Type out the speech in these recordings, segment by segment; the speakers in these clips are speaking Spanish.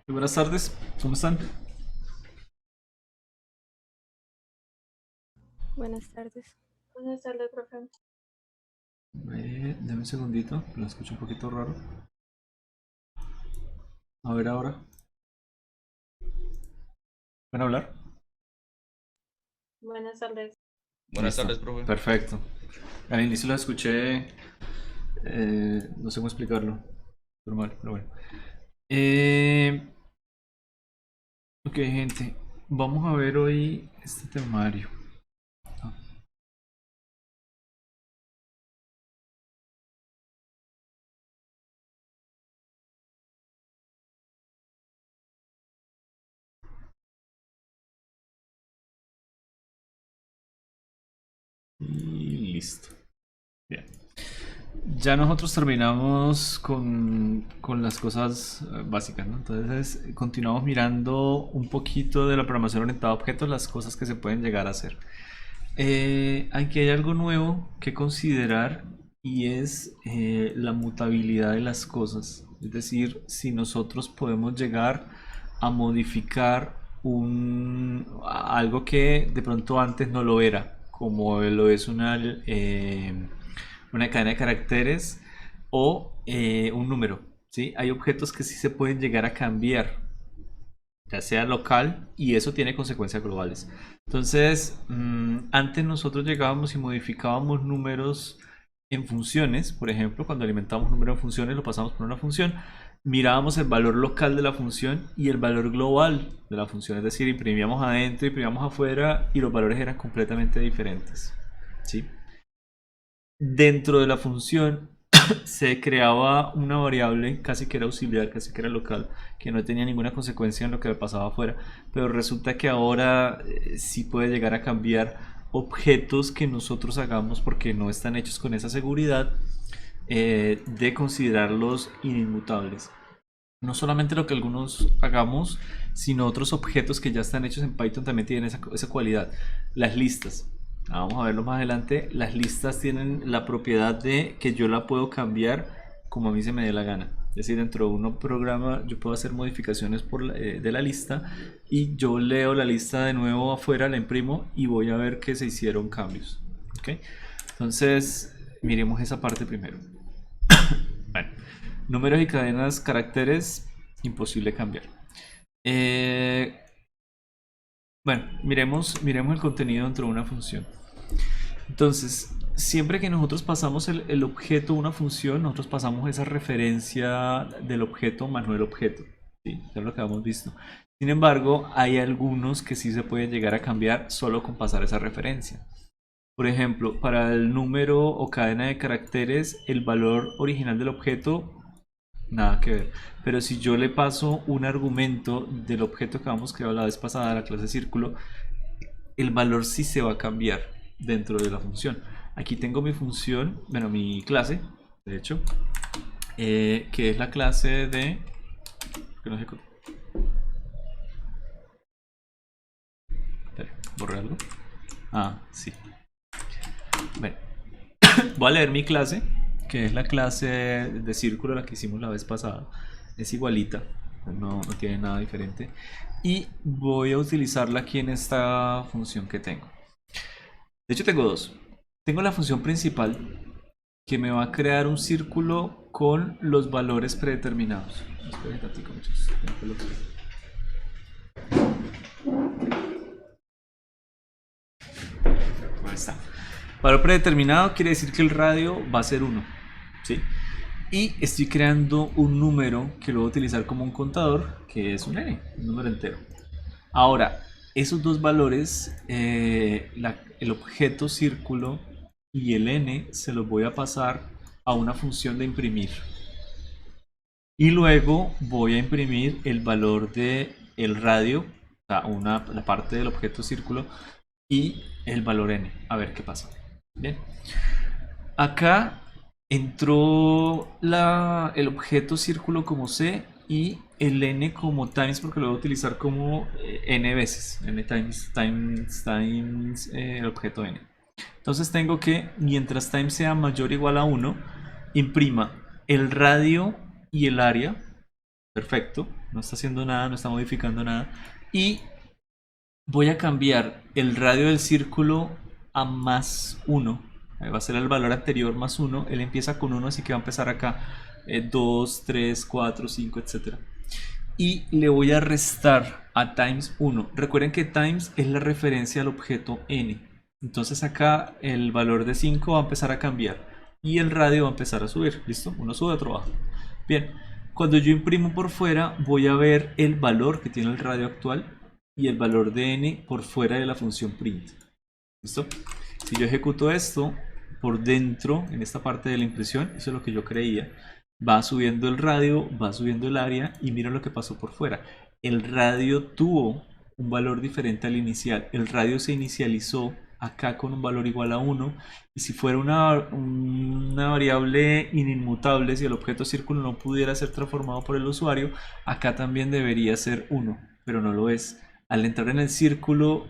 Muy buenas tardes, ¿cómo están? Buenas tardes. Buenas tardes, profe. Deme un segundito, lo escucho un poquito raro. A ver ahora. ¿Pueden hablar? Buenas tardes. Buenas Listo, tardes, profe. perfecto. Al inicio lo escuché, no sé cómo explicarlo, normal, pero bueno. Ok, gente, vamos a ver hoy este temario. Ah, y listo. Bien. Ya nosotros terminamos con las cosas básicas, ¿no? Entonces continuamos mirando un poquito de la programación orientada a objetos, las cosas que se pueden llegar a hacer. Aquí hay algo nuevo que considerar y es la mutabilidad de las cosas. Es decir, si nosotros podemos llegar a modificar algo que de pronto antes no lo era, como lo es una cadena de caracteres o un número. ¿Sí? Hay objetos que sí se pueden llegar a cambiar, ya sea local, y eso tiene consecuencias globales. Entonces, antes nosotros llegábamos y modificábamos números en funciones, por ejemplo, cuando alimentamos un número en funciones, lo pasamos por una función, mirábamos el valor local de la función y el valor global de la función, es decir, imprimíamos adentro, imprimíamos afuera y los valores eran completamente diferentes. ¿Sí? Dentro de la función se creaba una variable casi que era auxiliar, casi que era local, que no tenía ninguna consecuencia en lo que pasaba afuera, pero resulta que ahora sí puede llegar a cambiar objetos que nosotros hagamos porque no están hechos con esa seguridad de considerarlos inmutables. No solamente lo que algunos hagamos, sino otros objetos que ya están hechos en Python también tienen esa cualidad. Las listas. Vamos a verlo más adelante. Las listas tienen la propiedad de que yo la puedo cambiar como a mí se me dé la gana. Es decir, dentro de un programa yo puedo hacer modificaciones de la lista y yo leo la lista de nuevo afuera, la imprimo y voy a ver que se hicieron cambios. ¿Ok? Entonces, miremos esa parte primero. Bueno, números y cadenas, caracteres, imposible cambiar. Eh, bueno, miremos el contenido dentro de una función. Entonces, siempre que nosotros pasamos el objeto a una función, nosotros pasamos esa referencia del objeto más no el objeto. ¿Sí? Eso es lo que hemos visto. Sin embargo, hay algunos que sí se pueden llegar a cambiar solo con pasar esa referencia. Por ejemplo, para el número o cadena de caracteres, el valor original del objeto, nada que ver. Pero si yo le paso un argumento del objeto que habíamos creado la vez pasada, la clase círculo, el valor sí se va a cambiar dentro de la función. Aquí tengo mi función, bueno, mi clase, de hecho, que es la clase de... que no ejecuto. Espera, borré algo. Ah, sí. Bueno, voy a leer mi clase, que es la clase de círculo la que hicimos la vez pasada. Es igualita, no tiene nada diferente. Y voy a utilizarla aquí en esta función que tengo. De hecho tengo dos. Tengo la función principal que me va a crear un círculo con los valores predeterminados. Esperen un tantito, muchachos. Ahí está. Valor predeterminado quiere decir que el radio va a ser 1. ¿Sí? Y estoy creando un número que lo voy a utilizar como un contador, que es un n, un número entero. Ahora, esos dos valores, el objeto círculo y el n, se los voy a pasar a una función de imprimir. Y luego voy a imprimir el valor de el radio, o sea, la parte del objeto círculo y el valor n. A ver qué pasa. Bien. Acá entró el objeto círculo como c y el n como times porque lo voy a utilizar como n veces. N times el objeto n. Entonces tengo que, mientras time sea mayor o igual a 1, imprima el radio y el área. Perfecto, no está haciendo nada, no está modificando nada. Y voy a cambiar el radio del círculo a más 1. Va a ser el valor anterior más 1. Él empieza con 1, así que va a empezar acá 2, 3, 4, 5, etcétera. Y le voy a restar a times 1. Recuerden que times es la referencia al objeto n. Entonces acá el valor de 5 va a empezar a cambiar y el radio va a empezar a subir. ¿Listo? Uno sube, otro baja. Bien, cuando yo imprimo por fuera voy a ver el valor que tiene el radio actual y el valor de n por fuera de la función print. ¿Listo? Si yo ejecuto esto por dentro, en esta parte de la impresión, eso es lo que yo creía, va subiendo el radio, va subiendo el área y mira lo que pasó por fuera. El radio tuvo un valor diferente al inicial. El radio se inicializó acá con un valor igual a 1 y si fuera una variable inmutable, si el objeto círculo no pudiera ser transformado por el usuario, acá también debería ser 1, pero no lo es. Al entrar en el círculo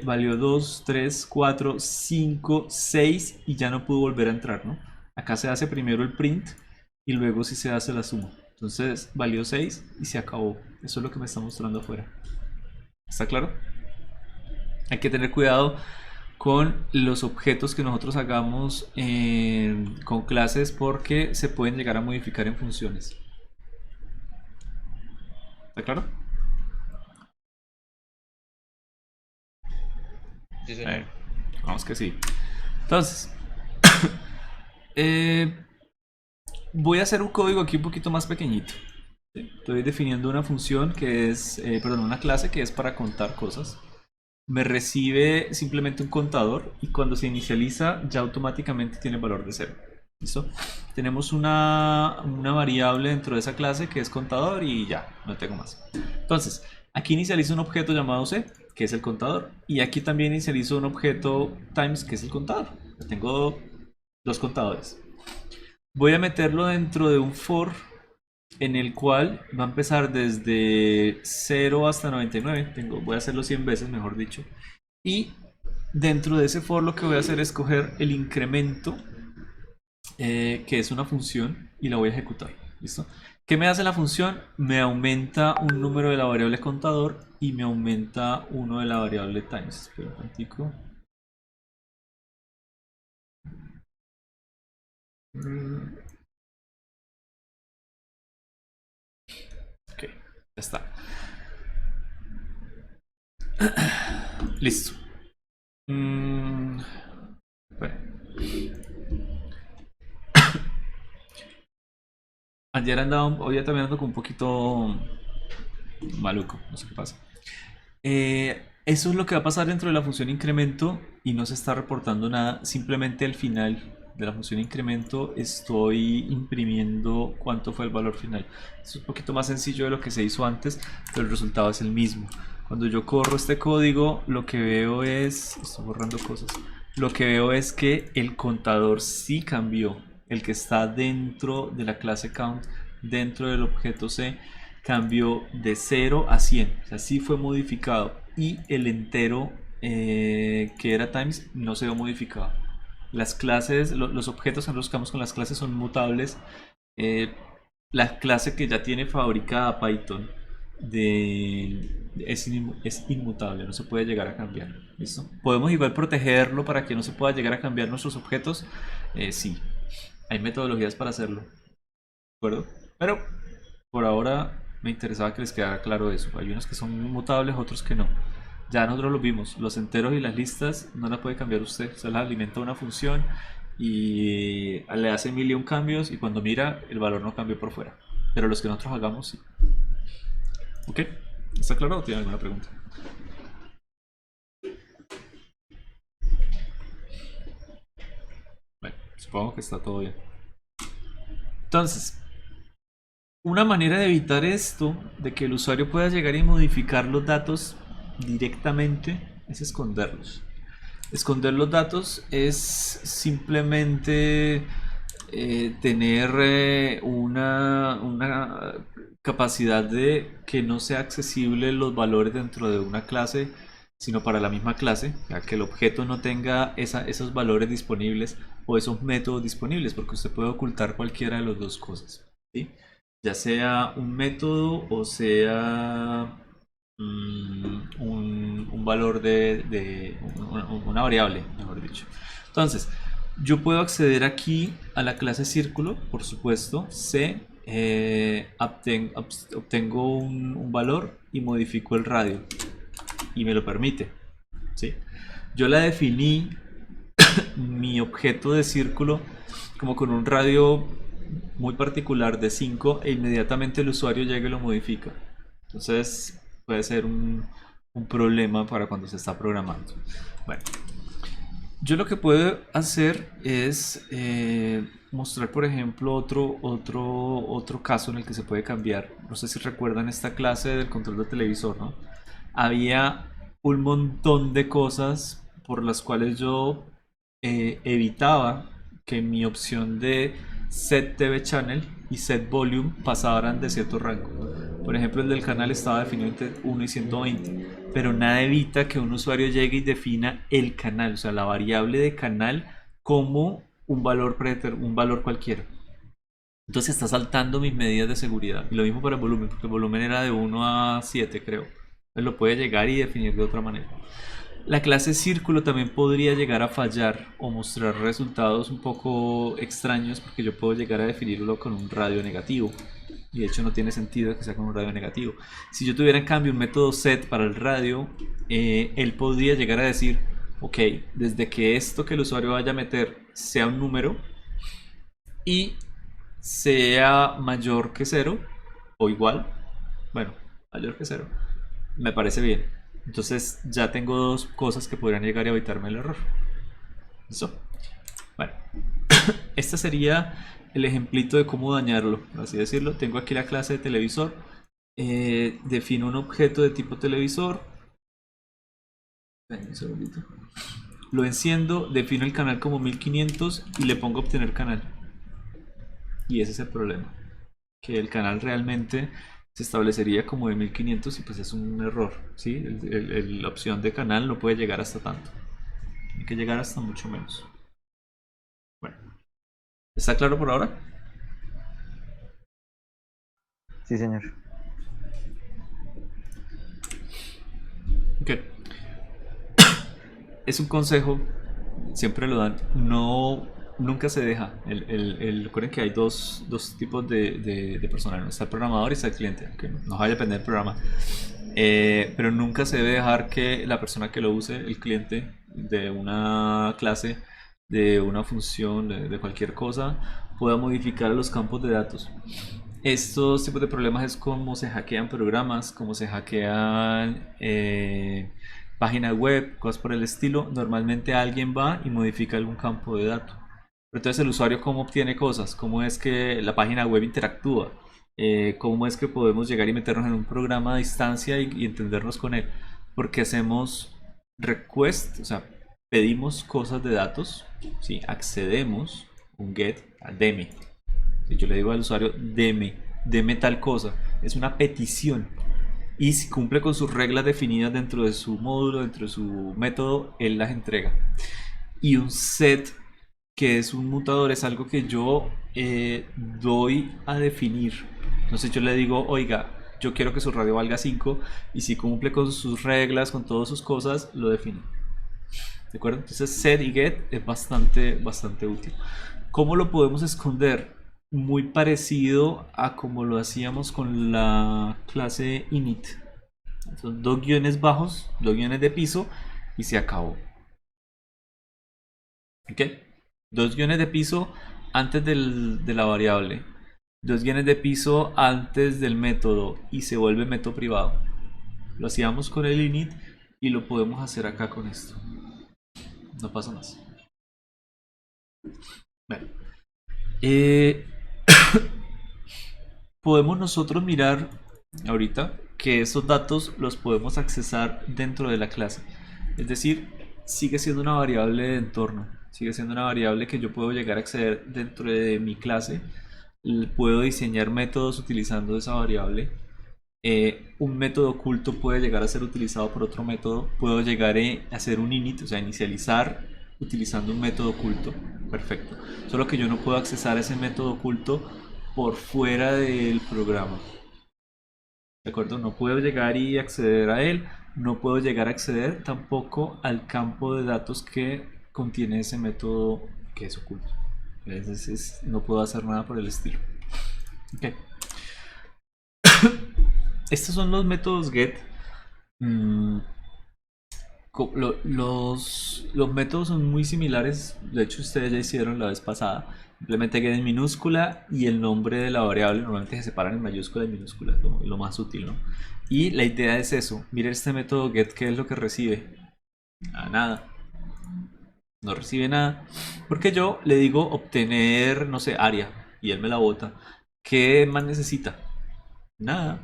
valió 2, 3, 4, 5, 6 y ya no pudo volver a entrar, ¿no? Acá se hace primero el print y luego sí se hace la suma. Entonces valió 6 y se acabó. Eso es lo que me está mostrando afuera. ¿Está claro? Hay que tener cuidado con los objetos que nosotros hagamos con clases porque se pueden llegar a modificar en funciones. ¿Está claro? Sí, señor. Vamos que sí. Entonces, voy a hacer un código aquí un poquito más pequeñito. Estoy definiendo una función que es, perdón, una clase que es para contar cosas. Me recibe simplemente un contador y cuando se inicializa ya automáticamente tiene valor de 0. ¿Listo? Tenemos una variable dentro de esa clase que es contador y ya, no tengo más. Entonces, aquí inicializo un objeto llamado C, que es el contador. Y aquí también inicializo un objeto times, que es el contador. Tengo dos contadores. Voy a meterlo dentro de un for en el cual va a empezar desde 0 hasta 99. Voy a hacerlo 100 veces, mejor dicho. Y dentro de ese for lo que voy a hacer es coger el incremento, que es una función, y la voy a ejecutar. ¿Listo? ¿Qué me hace la función? Me aumenta un número de la variable contador y me aumenta uno de la variable times. Espera un momentico. Ok, ya está. Listo. Ayer andaba, hoy también ando con un poquito maluco, no sé qué pasa. Eso es lo que va a pasar dentro de la función incremento y no se está reportando nada. Simplemente al final de la función incremento estoy imprimiendo cuánto fue el valor final. Es un poquito más sencillo de lo que se hizo antes, pero el resultado es el mismo. Cuando yo corro este código, lo que veo es, estoy borrando cosas, lo que veo es que el contador sí cambió. El que está dentro de la clase count, dentro del objeto C, cambió de 0 a 100. O sea, sí fue modificado. Y el entero que era times no se vio modificado. Las clases, los objetos que nosotros buscamos con las clases son mutables. La clase que ya tiene fabricada Python es inmutable, no se puede llegar a cambiar. ¿Listo? Podemos igual protegerlo para que no se pueda llegar a cambiar nuestros objetos. Sí, hay metodologías para hacerlo. ¿De acuerdo? Pero por ahora me interesaba que les quedara claro eso. Hay unos que son inmutables, otros que no. Ya nosotros lo vimos, los enteros y las listas no las puede cambiar usted. Usted las alimenta una función y le hace mil y un cambios y cuando mira el valor no cambió por fuera. Pero los que nosotros hagamos sí. ¿Ok? ¿Está claro o tiene alguna pregunta? Bueno, supongo que está todo bien. Entonces, una manera de evitar esto, de que el usuario pueda llegar y modificar los datos directamente, es esconderlos. Esconder los datos es simplemente tener una capacidad de que no sea accesible los valores dentro de una clase, sino para la misma clase, o sea, que el objeto no tenga esos valores disponibles o esos métodos disponibles, porque usted puede ocultar cualquiera de las dos cosas, ¿sí? ya sea un método o sea un valor una variable, mejor dicho. Entonces, yo puedo acceder aquí a la clase círculo, por supuesto, obtengo un valor y modifico el radio y me lo permite, ¿sí? Yo la definí mi objeto de círculo como con un radio muy particular de 5 e inmediatamente el usuario llega y lo modifica. Entonces puede ser un problema para cuando se está programando. Bueno, yo lo que puedo hacer es mostrar, por ejemplo, otro caso en el que se puede cambiar. No sé si recuerdan esta clase del control de televisor, ¿no? Había un montón de cosas por las cuales yo evitaba que mi opción de set TV channel y set volume pasaran de cierto rango. Por ejemplo, el del canal estaba definido entre 1 y 120, pero nada evita que un usuario llegue y defina el canal, o sea, la variable de canal como un valor cualquiera. Entonces está saltando mis medidas de seguridad. Y lo mismo para el volumen, porque el volumen era de 1 a 7, creo. Entonces lo puede llegar y definir de otra manera. La clase círculo también podría llegar a fallar o mostrar resultados un poco extraños porque yo puedo llegar a definirlo con un radio negativo. Y de hecho no tiene sentido que sea con un radio negativo. Si yo tuviera en cambio un método set para el radio, él podría llegar a decir, ok, desde que esto que el usuario vaya a meter sea un número y sea mayor que cero o igual, bueno, mayor que cero, me parece bien. Entonces ya tengo dos cosas que podrían llegar a evitarme el error. ¿Listo? Bueno, este sería el ejemplito de cómo dañarlo, por así decirlo. Tengo aquí la clase de televisor. Defino un objeto de tipo televisor. Un segundito. Lo enciendo, defino el canal como 1500 y le pongo obtener canal. Y ese es el problema. Que el canal realmente se establecería como de 1500 y pues es un error, ¿sí? La opción de canal no puede llegar hasta tanto. Tiene que llegar hasta mucho menos. Bueno, ¿está claro por ahora? Sí, señor. Ok. Es un consejo, siempre lo dan, no, nunca se deja. Recuerden que hay dos tipos de personal, ¿no? Está el programador y está el cliente, que no va a depender del programa. Pero nunca se debe dejar que la persona que lo use, el cliente de una clase, de una función, de cualquier cosa, pueda modificar los campos de datos. Estos tipos de problemas es como se hackean programas, como se hackean páginas web, cosas por el estilo. Normalmente alguien va y modifica algún campo de datos. Pero entonces el usuario cómo obtiene cosas, cómo es que la página web interactúa, cómo es que podemos llegar y meternos en un programa a distancia y entendernos con él. Porque hacemos request, o sea, pedimos cosas de datos, ¿sí? Accedemos, un get, a deme. Si yo le digo al usuario, deme tal cosa, es una petición. Y si cumple con sus reglas definidas dentro de su módulo, dentro de su método, él las entrega. Y un set, que es un mutador, es algo que yo doy a definir. Entonces yo le digo, oiga, yo quiero que su radio valga 5 y si cumple con sus reglas, con todas sus cosas, lo define. ¿De acuerdo? Entonces set y get es bastante útil. ¿Cómo lo podemos esconder? Muy parecido a como lo hacíamos con la clase init. Son dos guiones bajos, dos guiones de piso y se acabó. ¿Ok? Dos guiones de piso antes de la variable. Dos guiones de piso antes del método y se vuelve método privado. Lo hacíamos con el init y lo podemos hacer acá con esto. No pasa más. Bueno. Podemos nosotros mirar ahorita que esos datos los podemos accesar dentro de la clase. Es decir, sigue siendo una variable de entorno. Sigue siendo una variable que yo puedo llegar a acceder dentro de mi clase. Puedo diseñar métodos utilizando esa variable. Un método oculto puede llegar a ser utilizado por otro método. Puedo llegar a hacer un init, o sea, inicializar utilizando un método oculto. Perfecto. Solo que yo no puedo accesar ese método oculto por fuera del programa. ¿De acuerdo? No puedo llegar y acceder a él. No puedo llegar a acceder tampoco al campo de datos que contiene ese método que es oculto. No puedo hacer nada por el estilo. Okay. Estos son los métodos get. Los métodos son muy similares. De hecho, ustedes ya hicieron la vez pasada. Simplemente get en minúscula y el nombre de la variable normalmente se separan en mayúscula y minúscula, lo más útil, ¿no? Y la idea es eso. Miren este método get, ¿qué es lo que recibe? Nada. No recibe nada. Porque yo le digo obtener, no sé, área. Y él me la bota. ¿Qué más necesita? Nada.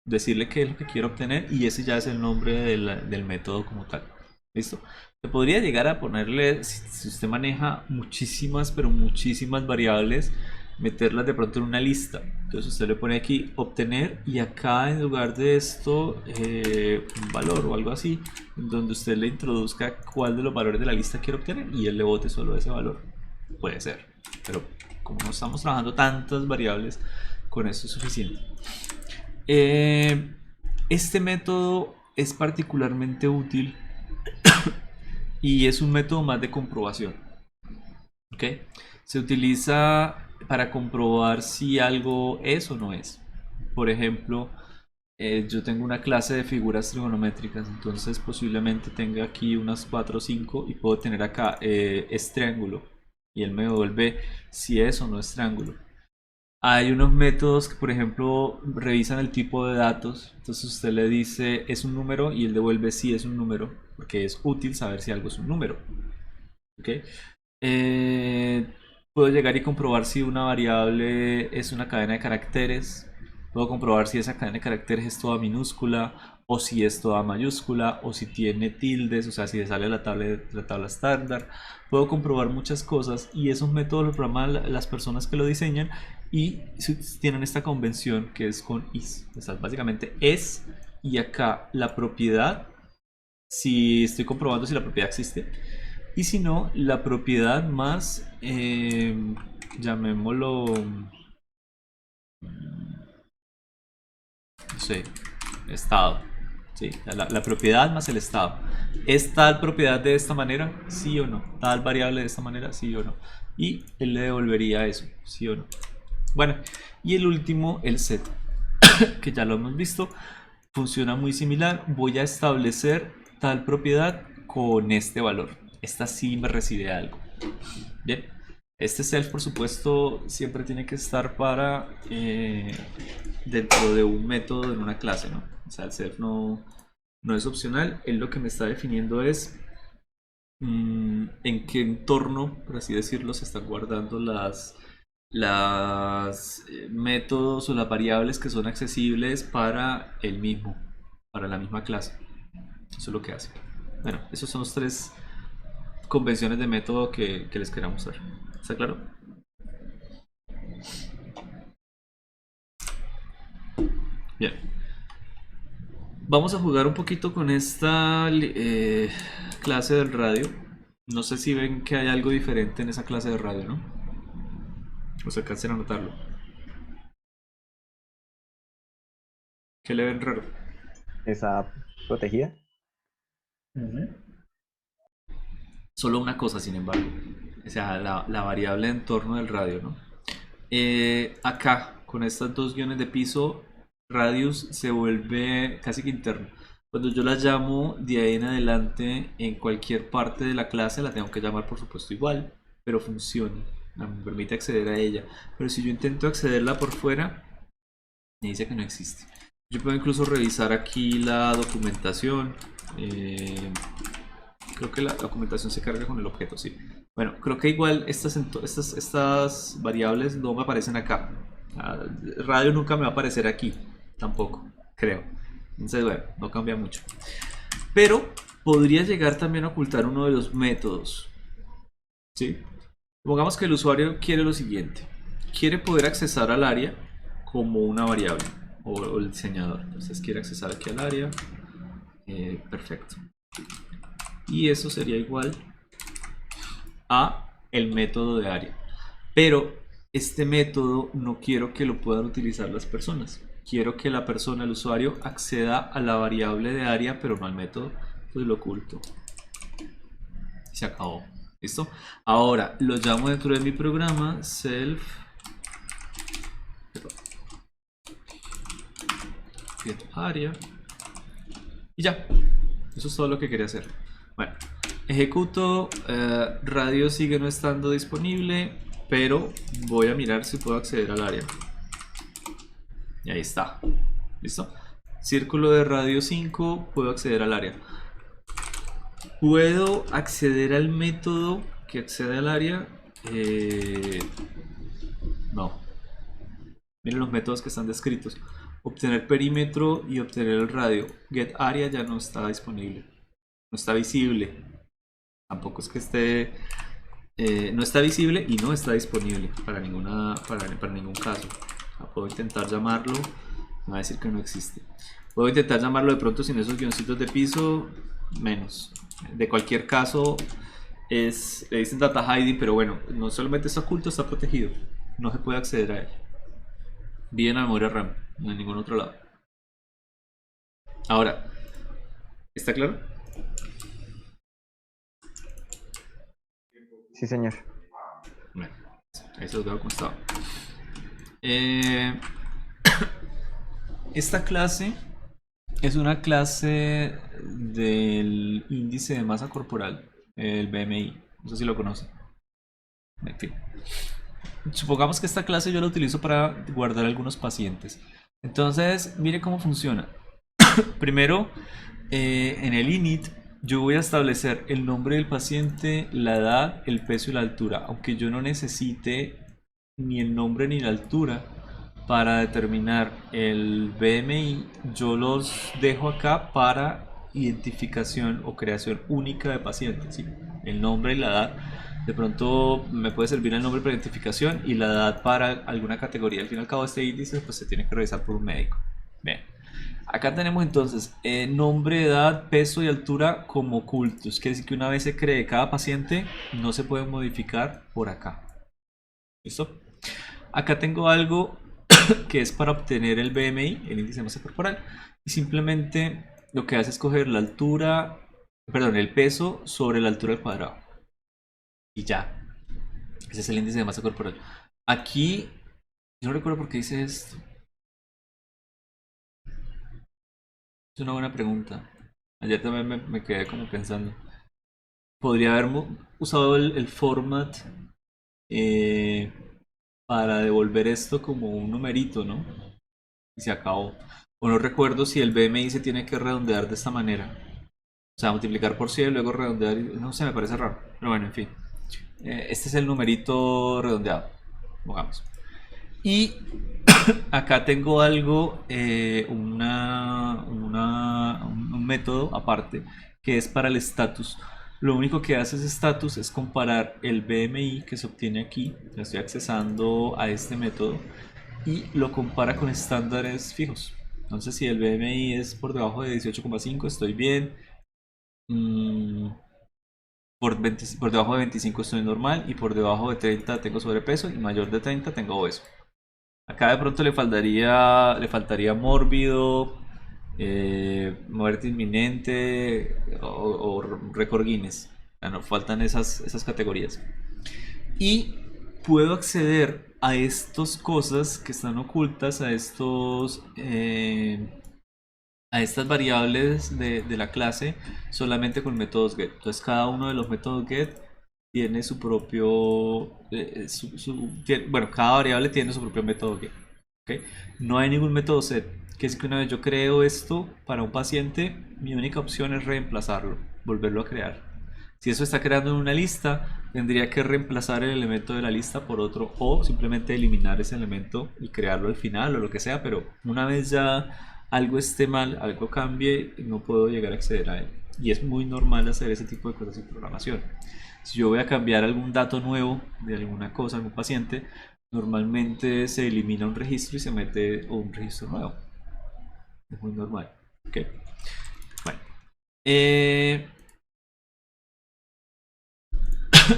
Decirle qué es lo que quiero obtener y ese ya es el nombre del método como tal. ¿Listo? Se podría llegar a ponerle, si usted maneja muchísimas, pero muchísimas variables, meterlas de pronto en una lista. Entonces usted le pone aquí obtener y acá en lugar de esto un valor o algo así, donde usted le introduzca cuál de los valores de la lista quiere obtener y él le bote solo ese valor. Puede ser, pero como no estamos trabajando tantas variables, con esto es suficiente. Este método es particularmente útil y es un método más de comprobación. ¿Okay? Se utiliza para comprobar si algo es o no es. Por ejemplo, yo tengo una clase de figuras trigonométricas, entonces posiblemente tenga aquí unas 4 o 5 y puedo tener acá es triángulo y él me devuelve si es o no es triángulo. Hay unos métodos que, por ejemplo, revisan el tipo de datos. Entonces usted le dice es un número y él devuelve si es un número, porque es útil saber si algo es un número. ¿Okay? Puedo llegar y comprobar si una variable es una cadena de caracteres. Puedo comprobar si esa cadena de caracteres es toda minúscula o si es toda mayúscula o si tiene tildes, o sea, si le sale la tabla estándar. Puedo comprobar muchas cosas y esos métodos los programan las personas que lo diseñan y tienen esta convención que es con is. O sea, básicamente es y acá la propiedad, si estoy comprobando si la propiedad existe. Y si no, la propiedad más, llamémoslo, no sé, estado. ¿Sí? La propiedad más el estado. ¿Es tal propiedad de esta manera? Sí o no. ¿Tal variable de esta manera? Sí o no. Y él le devolvería eso, sí o no. Bueno, y el último, el set, que ya lo hemos visto, funciona muy similar. Voy a establecer tal propiedad con este valor. Esta sí me recibe algo. Bien, este self por supuesto siempre tiene que estar para dentro de un método en una clase, ¿no? O sea, el self no es opcional. Él lo que me está definiendo es en qué entorno, por así decirlo, se están guardando las métodos o las variables que son accesibles para el mismo, para la misma clase. Eso es lo que hace. Bueno, esos son los tres convenciones de método que les queramos dar. ¿Está claro? Bien. Vamos a jugar un poquito con esta clase del radio. No sé si ven que hay algo diferente en esa clase de radio, ¿no? O se alcancen a notarlo. ¿Qué le ven raro? ¿Está protegida? Solo una cosa, sin embargo. O sea, la variable en torno del radio, ¿no? Acá, con estas dos guiones de piso, radius se vuelve casi que interno. Cuando yo la llamo de ahí en adelante en cualquier parte de la clase, la tengo que llamar por supuesto igual, pero funciona, me permite acceder a ella. Pero si yo intento accederla por fuera, me dice que no existe. Yo puedo incluso revisar aquí la documentación. Creo que la documentación se carga con el objeto, sí. Bueno, creo que igual estas variables no me aparecen acá. Radio nunca me va a aparecer aquí, tampoco, creo. Entonces, bueno, no cambia mucho. Pero podría llegar también a ocultar uno de los métodos. ¿Sí? Supongamos que el usuario quiere lo siguiente. Quiere poder accesar al área como una variable. O el diseñador. Entonces quiere accesar aquí al área. Perfecto. Y eso sería igual a el método de área. Pero este método no quiero que lo puedan utilizar las personas. Quiero que la persona, el usuario, acceda a la variable de área, pero no al método. Entonces lo oculto. Se acabó. ¿Listo? Ahora lo llamo dentro de mi programa self get area y ya. Eso es todo lo que quería hacer. Bueno, ejecuto. Radio sigue no estando disponible, pero voy a mirar si puedo acceder al área. Y ahí está. ¿Listo? Círculo de radio 5, puedo acceder al área. ¿Puedo acceder al método que accede al área? No. Miren los métodos que están descritos. Obtener perímetro y obtener el radio. Get area ya no está disponible. No está visible. Tampoco es que esté... no está visible y no está disponible para ningún caso. Puedo intentar llamarlo. Me va a decir que no existe. Puedo intentar llamarlo de pronto sin esos guioncitos de piso. Menos. De cualquier caso, le dicen data hiding, pero bueno, no solamente está oculto, está protegido. No se puede acceder a él. Bien a memoria RAM, no en ningún otro lado. Ahora, ¿está claro? Sí, señor. Bueno, ahí se los dejo como estaba. Esta clase es una clase del índice de masa corporal, el BMI. No sé si lo conocen. En fin. Supongamos que esta clase yo la utilizo para guardar algunos pacientes. Entonces, mire cómo funciona. Primero, en el init, yo voy a establecer el nombre del paciente, la edad, el peso y la altura. Aunque yo no necesite ni el nombre ni la altura para determinar el BMI, yo los dejo acá para identificación o creación única de pacientes, ¿sí? El nombre y la edad. De pronto me puede servir el nombre para identificación y la edad para alguna categoría. Al fin y al cabo, este índice pues se tiene que revisar por un médico. Bien. Acá tenemos entonces nombre, edad, peso y altura como ocultos. Quiere decir que una vez se cree cada paciente, no se puede modificar por acá. ¿Listo? Acá tengo algo que es para obtener el BMI, el índice de masa corporal. Y simplemente lo que hace es coger la altura, perdón, el peso sobre la altura al cuadrado. Y ya. Ese es el índice de masa corporal. Aquí, yo no recuerdo por qué hice esto. Es una buena pregunta. Ayer también me quedé como pensando. Podría haber usado el format eh, para devolver esto como un numerito, ¿no? Y se acabó. O no recuerdo si el BMI se tiene que redondear de esta manera. O sea, multiplicar por 100 y luego redondear. No sé, me parece raro. Pero bueno, en fin. Este es el numerito redondeado. Pongamos. Y acá tengo algo, un método aparte que es para el status. Lo único que hace ese status es comparar el BMI que se obtiene aquí, lo estoy accesando a este método, y lo compara con estándares fijos. Entonces, si el BMI es por debajo de 18,5, estoy bien. Por debajo de 25 estoy normal, y por debajo de 30 tengo sobrepeso, y mayor de 30 tengo obeso. Acá de pronto le faltaría mórbido, muerte inminente o récord Guinness. Nos faltan esas categorías. Y puedo acceder a estas cosas que están ocultas, a estas variables de la clase solamente con métodos get. Entonces cada uno de los métodos get tiene su propio, bueno, cada variable tiene su propio método get. ¿Okay? No hay ningún método set. Que es que una vez yo creo esto para un paciente, mi única opción es reemplazarlo, volverlo a crear. Si eso está creando en una lista, tendría que reemplazar el elemento de la lista por otro o simplemente eliminar ese elemento y crearlo al final o lo que sea, pero una vez ya algo esté mal, algo cambie, no puedo llegar a acceder a él. Y es muy normal hacer ese tipo de cosas en programación. Si yo voy a cambiar algún dato nuevo de alguna cosa, algún paciente, normalmente se elimina un registro y se mete un registro nuevo. Es muy normal. Okay. Bueno.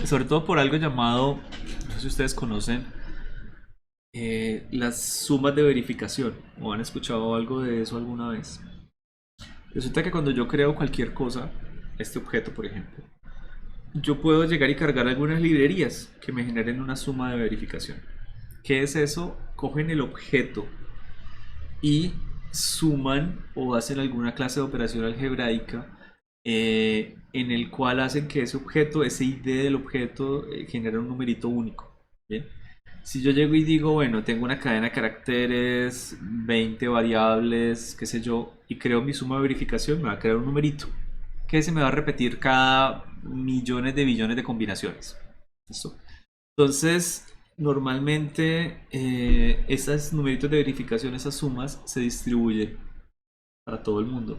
Sobre todo por algo llamado, no sé si ustedes conocen, las sumas de verificación. ¿O han escuchado algo de eso alguna vez? Resulta que cuando yo creo cualquier cosa, este objeto por ejemplo, yo puedo llegar y cargar algunas librerías que me generen una suma de verificación. ¿Qué es eso? Cogen el objeto y suman o hacen alguna clase de operación algebraica en el cual hacen que ese objeto, ese ID del objeto, genere un numerito único. ¿Bien? Si yo llego y digo, bueno, tengo una cadena de caracteres, 20 variables, qué sé yo, y creo mi suma de verificación, me va a crear un numerito que se me va a repetir cada millones de billones de combinaciones. ¿Listo? Entonces, normalmente esos numeritos de verificación, esas sumas, se distribuyen para todo el mundo.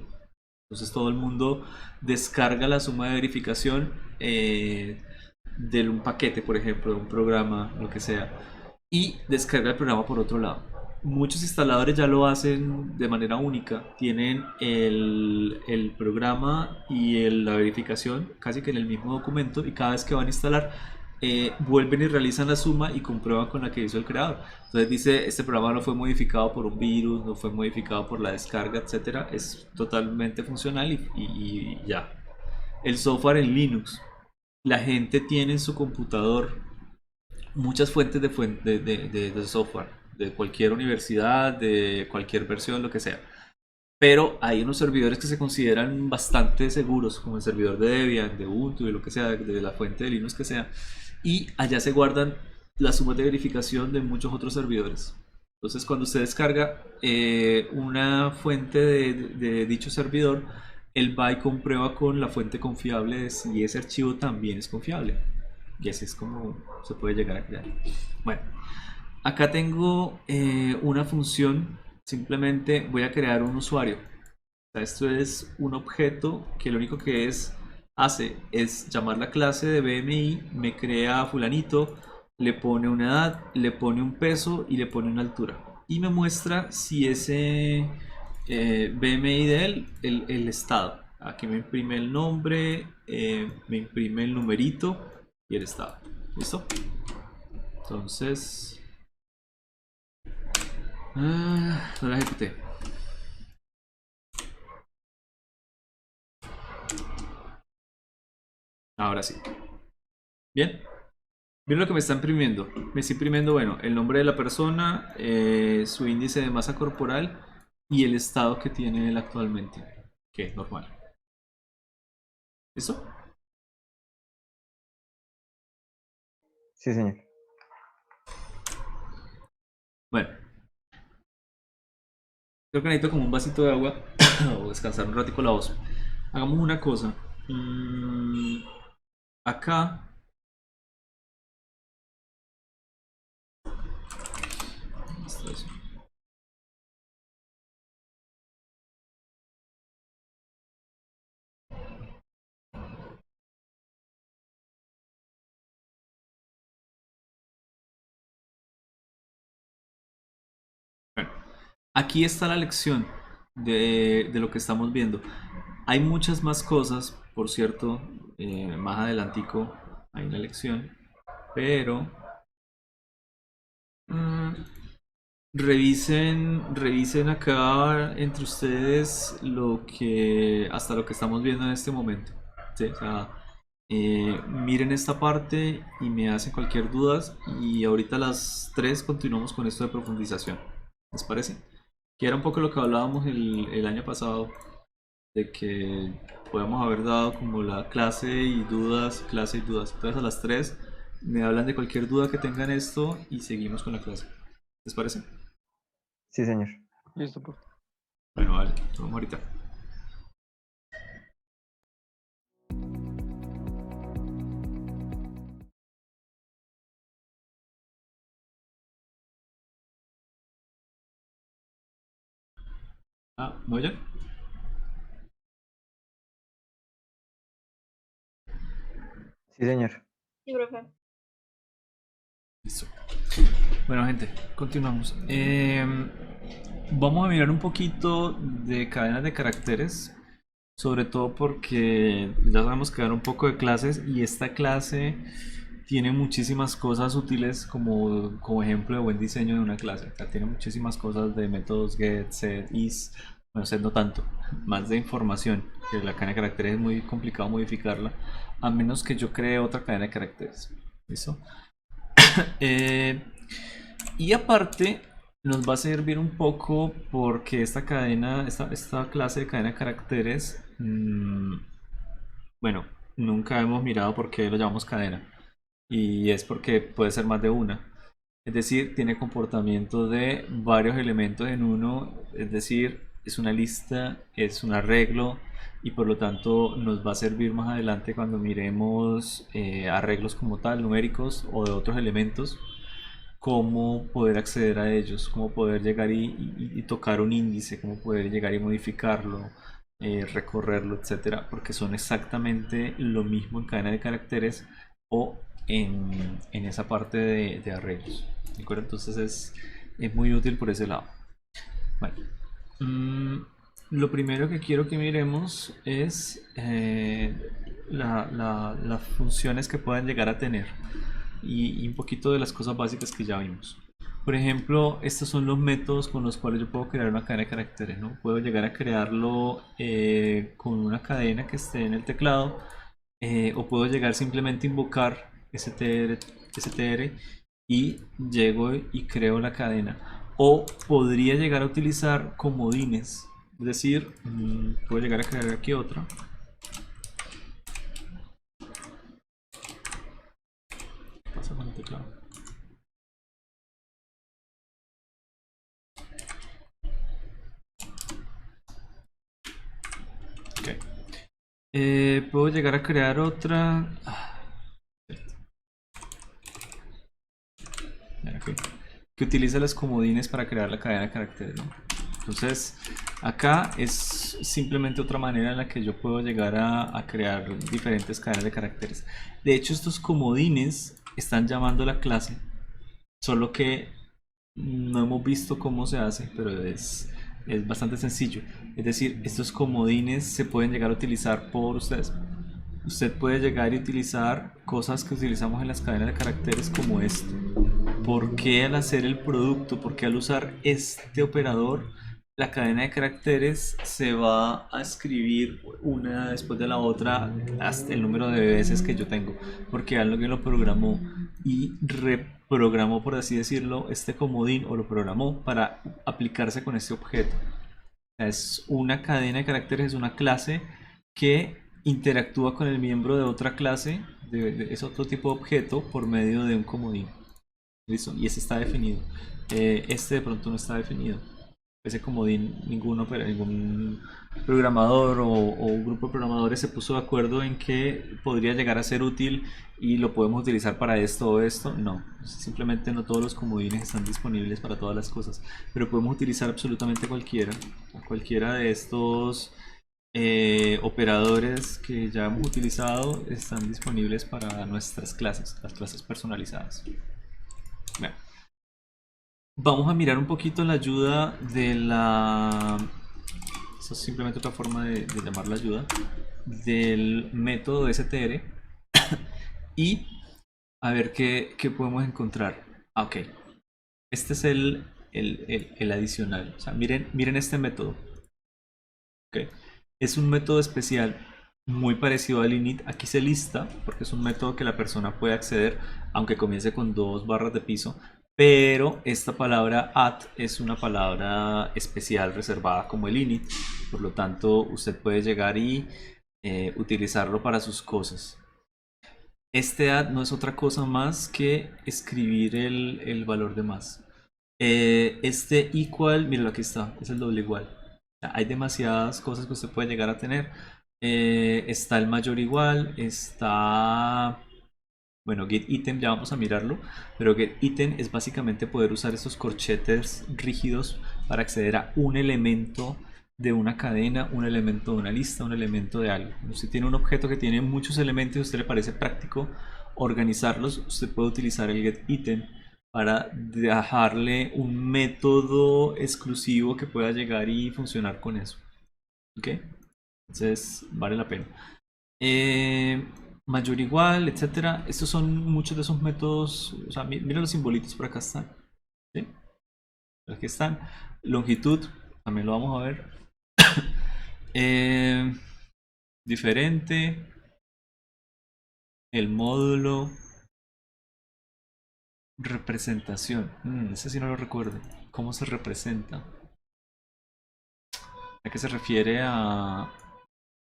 Entonces todo el mundo descarga la suma de verificación de un paquete, por ejemplo, de un programa, lo que sea, y descarga el programa por otro lado. Muchos instaladores ya lo hacen de manera única, tienen el programa y la verificación casi que en el mismo documento y cada vez que van a instalar vuelven y realizan la suma y comprueban con la que hizo el creador. Entonces dice, este programa no fue modificado por un virus, no fue modificado por la descarga, etcétera. Es totalmente funcional y ya. El software en Linux. La gente tiene en su computador muchas fuentes de software, de cualquier universidad, de cualquier versión, lo que sea. Pero hay unos servidores que se consideran bastante seguros, como el servidor de Debian, de Ubuntu, de lo que sea, de la fuente de Linux que sea. Y allá se guardan las sumas de verificación de muchos otros servidores. Entonces, cuando usted descarga una fuente de dicho servidor, él va y comprueba con la fuente confiable de si ese archivo también es confiable. Y así es como se puede llegar a crear. Bueno, acá tengo una función. Simplemente voy a crear un usuario. O sea, esto es un objeto que lo único que hace es llamar la clase de BMI, me crea a fulanito, le pone una edad, le pone un peso y le pone una altura. Y me muestra si ese BMI de él, el estado. Aquí me imprime el nombre, me imprime el numerito y el estado. ¿Listo? Entonces... no la ejecuté. Ahora sí. Bien. Miren lo que me está imprimiendo. Me está imprimiendo, bueno, el nombre de la persona, su índice de masa corporal y el estado que tiene él actualmente. Que es normal. ¿Listo? Sí, señor. Bueno, creo que necesito como un vasito de agua o descansar un ratico la voz. Hagamos una cosa. Acá. Esto es- Bueno, aquí está la lección de lo que estamos viendo. Hay muchas más cosas, por cierto, más adelantico hay una lección, pero mm, revisen acá entre ustedes hasta lo que estamos viendo en este momento. ¿Sí? O sea, miren esta parte y me hacen cualquier duda y ahorita a las 3 continuamos con esto de profundización. ¿Les parece? Que era un poco lo que hablábamos el año pasado, de que podemos haber dado como la clase y dudas, clase y dudas. Entonces a las 3 me hablan de cualquier duda que tengan esto y seguimos con la clase. ¿Les parece? Sí, señor. Listo, pues. Bueno, vale, nos vemos ahorita. ¿Me oyen? Sí, señor. Sí, profe. Listo. Bueno, gente, continuamos. Vamos a mirar un poquito de cadenas de caracteres, sobre todo porque ya sabemos que dar un poco de clases y esta clase tiene muchísimas cosas útiles como ejemplo de buen diseño de una clase. O sea, tiene muchísimas cosas de métodos get, set, is. Bueno, set no tanto, más de información, que la cadena de caracteres es muy complicado modificarla, a menos que yo cree otra cadena de caracteres. ¿Listo? Eh, y aparte, nos va a servir un poco porque esta clase de cadena de caracteres, bueno, nunca hemos mirado por qué lo llamamos cadena. Y es porque puede ser más de una. Es decir, tiene comportamiento de varios elementos en uno, es decir, es una lista, es un arreglo y por lo tanto nos va a servir más adelante cuando miremos arreglos como tal, numéricos o de otros elementos, cómo poder acceder a ellos, cómo poder llegar y tocar un índice, cómo poder llegar y modificarlo, recorrerlo, etcétera, porque son exactamente lo mismo en cadena de caracteres o en esa parte de arreglos. ¿De acuerdo? Entonces es muy útil por ese lado. Bueno, lo primero que quiero que miremos es las funciones que puedan llegar a tener y un poquito de las cosas básicas que ya vimos. Por ejemplo, estos son los métodos con los cuales yo puedo crear una cadena de caracteres, ¿no? Puedo llegar a crearlo con una cadena que esté en el teclado o puedo llegar simplemente a invocar str y llego y creo la cadena. O podría llegar a utilizar comodines, es decir, puedo llegar a crear aquí otra. ¿Qué pasa con el teclado? Okay. Puedo llegar a crear otra. Okay. Que utiliza los comodines para crear la cadena de caracteres, ¿no? Entonces, acá es simplemente otra manera en la que yo puedo llegar a crear diferentes cadenas de caracteres. De hecho, estos comodines están llamando la clase, solo que no hemos visto cómo se hace, pero es bastante sencillo. Es decir, estos comodines se pueden llegar a utilizar por ustedes. Usted puede llegar y utilizar cosas que utilizamos en las cadenas de caracteres como esto. ¿Por qué al hacer el producto? Porque al usar este operador, la cadena de caracteres se va a escribir una después de la otra hasta el número de veces que yo tengo. Porque alguien lo programó y reprogramó, por así decirlo, este comodín o lo programó para aplicarse con este objeto. Es una cadena de caracteres, es una clase que interactúa con el miembro de otra clase, es otro tipo de objeto por medio de un comodín. ¿Listo? Y ese está definido. Este de pronto no está definido. Ese comodín, ningún programador o un grupo de programadores se puso de acuerdo en que podría llegar a ser útil y lo podemos utilizar para esto o esto. No, simplemente no todos los comodines están disponibles para todas las cosas, pero podemos utilizar absolutamente cualquiera de estos operadores que ya hemos utilizado están disponibles para nuestras clases, las clases personalizadas. Bueno, vamos a mirar un poquito la ayuda de la... Eso es simplemente otra forma de llamar la ayuda del método str y a ver qué podemos encontrar. Ok, este es el adicional. O sea, miren este método. Okay. Es un método especial muy parecido al init. Aquí se lista porque es un método que la persona puede acceder aunque comience con 2 barras de piso. Pero esta palabra at es una palabra especial reservada como el init. Por lo tanto, usted puede llegar y utilizarlo para sus cosas. Este add no es otra cosa más que escribir el valor de más. Este equal, míralo, aquí está, es el doble igual. Hay demasiadas cosas que usted puede llegar a tener. Está el mayor igual, está... Bueno, getItem ya vamos a mirarlo, pero getItem es básicamente poder usar estos corchetes rígidos para acceder a un elemento de una cadena, un elemento de una lista, un elemento de algo. Usted tiene un objeto que tiene muchos elementos y a usted le parece práctico organizarlos, usted puede utilizar el getItem para dejarle un método exclusivo que pueda llegar y funcionar con eso. ¿Ok? Entonces vale la pena. mayor igual, etcétera. Estos son muchos de esos métodos. O sea, mira los simbolitos por acá están. ¿Sí? Aquí están. Longitud, también lo vamos a ver. Eh, diferente. El módulo. Representación. Ese sí no lo recuerdo. ¿Cómo se representa? ¿A qué se refiere a...?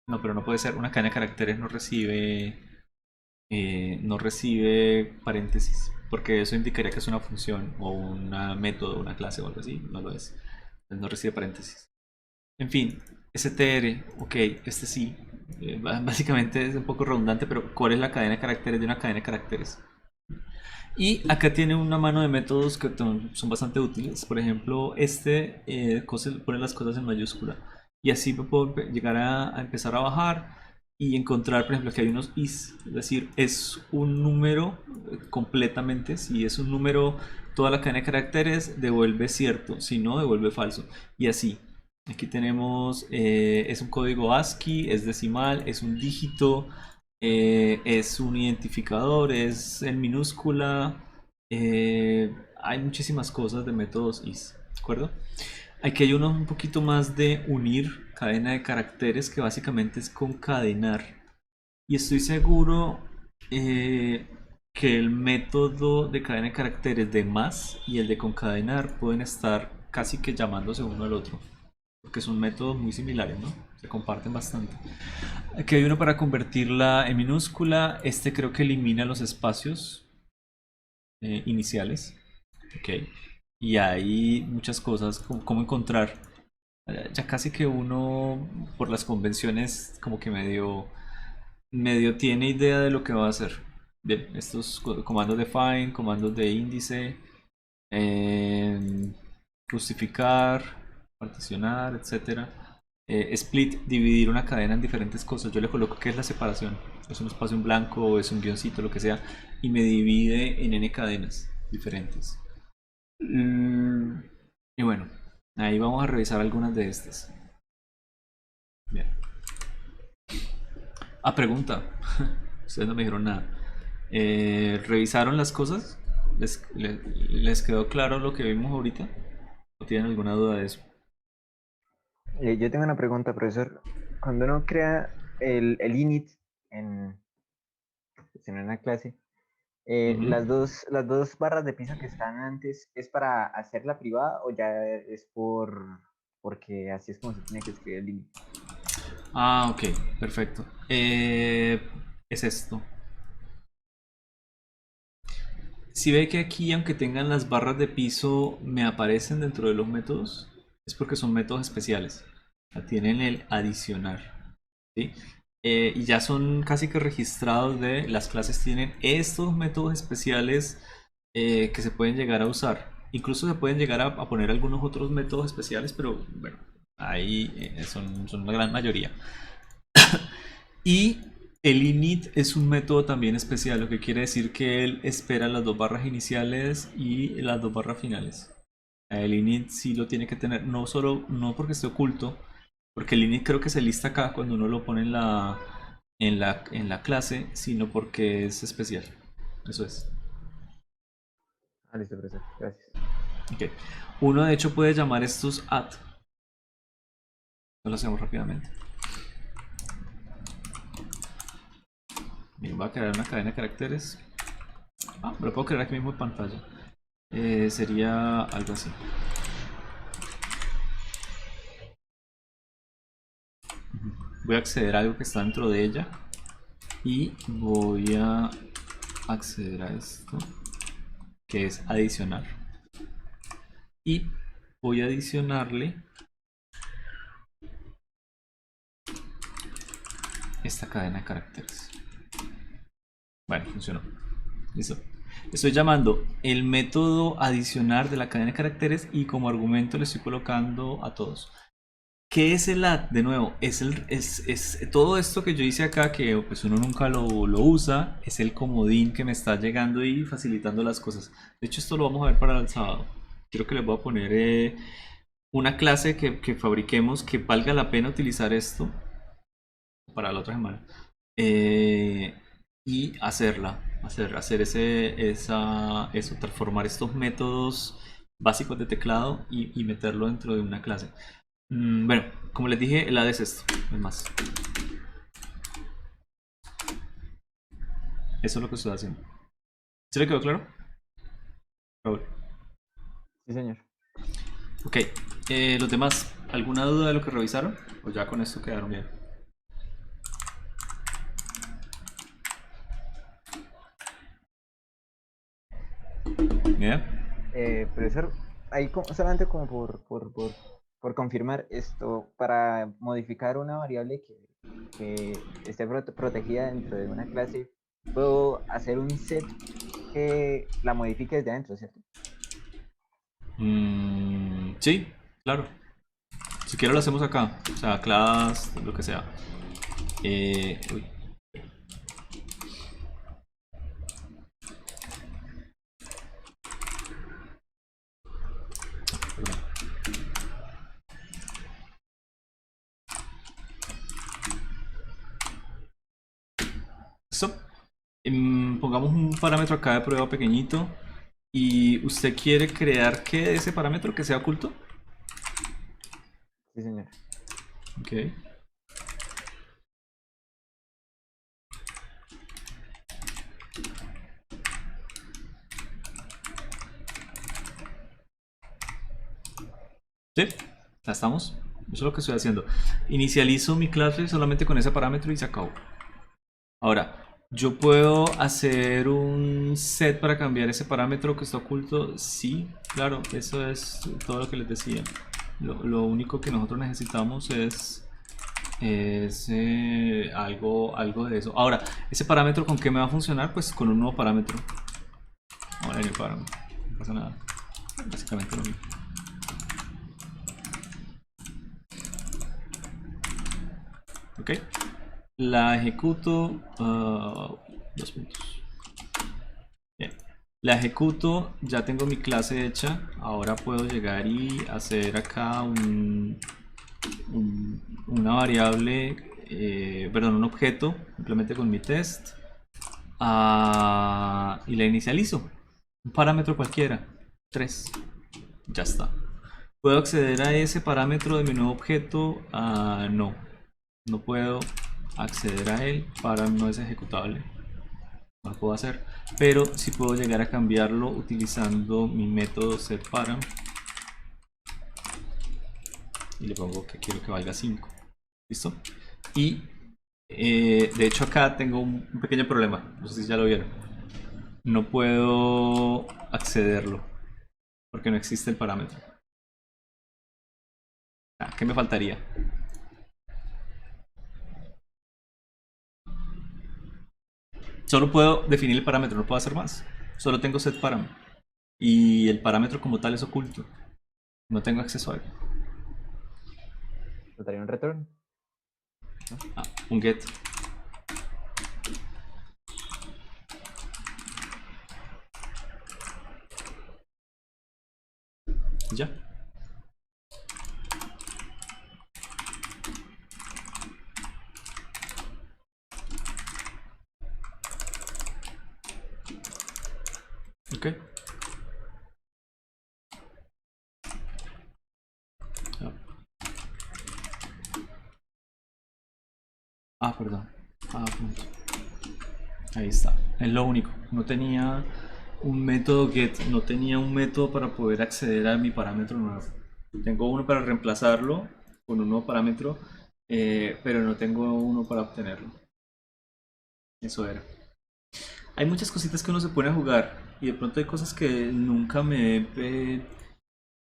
No, pero no puede ser. Una cadena de caracteres no recibe paréntesis, porque eso indicaría que es una función o un método, una clase o algo así. No lo es. Entonces no recibe paréntesis. En fin, str, ok, este sí. Básicamente es un poco redundante, pero ¿cuál es la cadena de caracteres de una cadena de caracteres? Y acá tiene una mano de métodos que son bastante útiles. Por ejemplo, pone las cosas en mayúscula. Y así puedo llegar a empezar a bajar y encontrar, por ejemplo, que hay unos is. Es decir, es un número completamente. Si es un número, toda la cadena de caracteres devuelve cierto. Si no, devuelve falso. Y así. Aquí tenemos, es un código ASCII, es decimal, es un dígito, es un identificador, es en minúscula. Hay muchísimas cosas de métodos is, ¿de acuerdo? Aquí hay uno un poquito más de unir cadena de caracteres que básicamente es concadenar. Y estoy seguro que el método de cadena de caracteres de más y el de concadenar pueden estar casi que llamándose uno al otro. Porque son métodos muy similares, ¿no? Se comparten bastante. Aquí hay uno para convertirla en minúscula. Este creo que elimina los espacios iniciales. Ok. Y hay muchas cosas como encontrar. Ya casi que uno, por las convenciones, como que medio tiene idea de lo que va a hacer. Bien, estos comandos de find, comandos de índice, justificar, particionar, etcétera. Split, dividir una cadena en diferentes cosas. Yo le coloco que es la separación. Es un espacio en blanco, es un guioncito, lo que sea. Y me divide en n cadenas diferentes. Y bueno, ahí vamos a revisar algunas de estas. Bien. Pregunta. Ustedes no me dijeron nada. ¿Revisaron las cosas? ¿Les quedó claro lo que vimos ahorita? ¿O tienen alguna duda de eso? Yo tengo una pregunta, profesor. Cuando uno crea el init en, pues, en una clase, Ujú. las dos barras de piso que están antes, ¿es para hacerla privada o ya es porque así es como se tiene que escribir el init? Ok, perfecto. Es esto. Si ve que aquí, aunque tengan las barras de piso, me aparecen dentro de los métodos, es porque son métodos especiales. Tienen el adicionar. ¿Sí? Y ya son casi que registrados de las clases tienen estos métodos especiales que se pueden llegar a usar. Incluso se pueden llegar a poner algunos otros métodos especiales, pero bueno, ahí son la gran mayoría. Y el init es un método también especial, lo que quiere decir que él espera las dos barras iniciales y las dos barras finales. El init sí lo tiene que tener, no porque esté oculto, porque el init creo que se lista acá cuando uno lo pone en la clase, sino porque es especial. Eso es. Listo, profesor. Gracias. Ok. Uno de hecho puede llamar estos add. Lo hacemos rápidamente. Bien, voy a crear una cadena de caracteres. Me lo puedo crear aquí mismo en pantalla. Sería algo así. Voy a acceder a algo que está dentro de ella y voy a acceder a esto que es adicionar y voy a adicionarle esta cadena de caracteres. Bueno, funcionó. Listo. Estoy llamando el método adicionar de la cadena de caracteres y como argumento le estoy colocando a todos. ¿Qué es el add? De nuevo, es todo esto que yo hice acá, que pues uno nunca lo usa, es el comodín que me está llegando y facilitando las cosas. De hecho, esto lo vamos a ver para el sábado. Quiero que les voy a poner una clase que fabriquemos que valga la pena utilizar esto para la otra semana. y hacer eso, transformar estos métodos básicos de teclado y meterlo dentro de una clase. Bueno, como les dije, el AD es esto, es más. Eso es lo que estoy haciendo. ¿Se le quedó claro? Raúl. Sí, señor. Ok, los demás, ¿alguna duda de lo que revisaron? ¿O ya con esto quedaron bien? ¿Bien? Profesor, ahí solamente como por confirmar esto, para modificar una variable que esté protegida dentro de una clase, puedo hacer un set que la modifique desde adentro, ¿cierto? Sí, claro. Si quiero lo hacemos acá. O sea, class, lo que sea. Uy, perdón. Listo. Pongamos un parámetro acá de prueba pequeñito. ¿Y usted quiere crear qué de ese parámetro que sea oculto? Sí, señor. Ok. Sí, ya estamos. Eso es lo que estoy haciendo. Inicializo mi clase solamente con ese parámetro y se acabó. Ahora, yo puedo hacer un set para cambiar ese parámetro que está oculto. Sí, claro, eso es todo lo que les decía. Lo único que nosotros necesitamos es algo de eso. Ahora, ese parámetro con qué me va a funcionar, pues con un nuevo parámetro. Ahora en el parámetro, no pasa nada. Básicamente lo mismo. Ok, la ejecuto. Dos puntos. Bien. La ejecuto, ya tengo mi clase hecha. Ahora puedo llegar y hacer acá una variable, perdón, un objeto, simplemente con mi test. Y la inicializo. Un parámetro cualquiera. 3. Ya está. ¿Puedo acceder a ese parámetro de mi nuevo objeto? No. No puedo acceder a él para no es ejecutable. No lo puedo hacer. Pero sí puedo llegar a cambiarlo utilizando mi método setParam. Y le pongo que quiero que valga 5. ¿Listo? Y de hecho acá tengo un pequeño problema. No sé si ya lo vieron. No puedo accederlo porque no existe el parámetro. ¿Qué me faltaría? Solo puedo definir el parámetro, no puedo hacer más. Solo tengo setParam. Y el parámetro como tal es oculto. No tengo acceso a él. ¿Notaría un return? ¿No? Un get. Ya. Ok. Ya. Perdón. Punto. Ahí está. Es lo único. No tenía un método get, no tenía un método para poder acceder a mi parámetro nuevo. Tengo uno para reemplazarlo con un nuevo parámetro, pero no tengo uno para obtenerlo. Eso era. Hay muchas cositas que uno se pone a jugar y de pronto hay cosas que nunca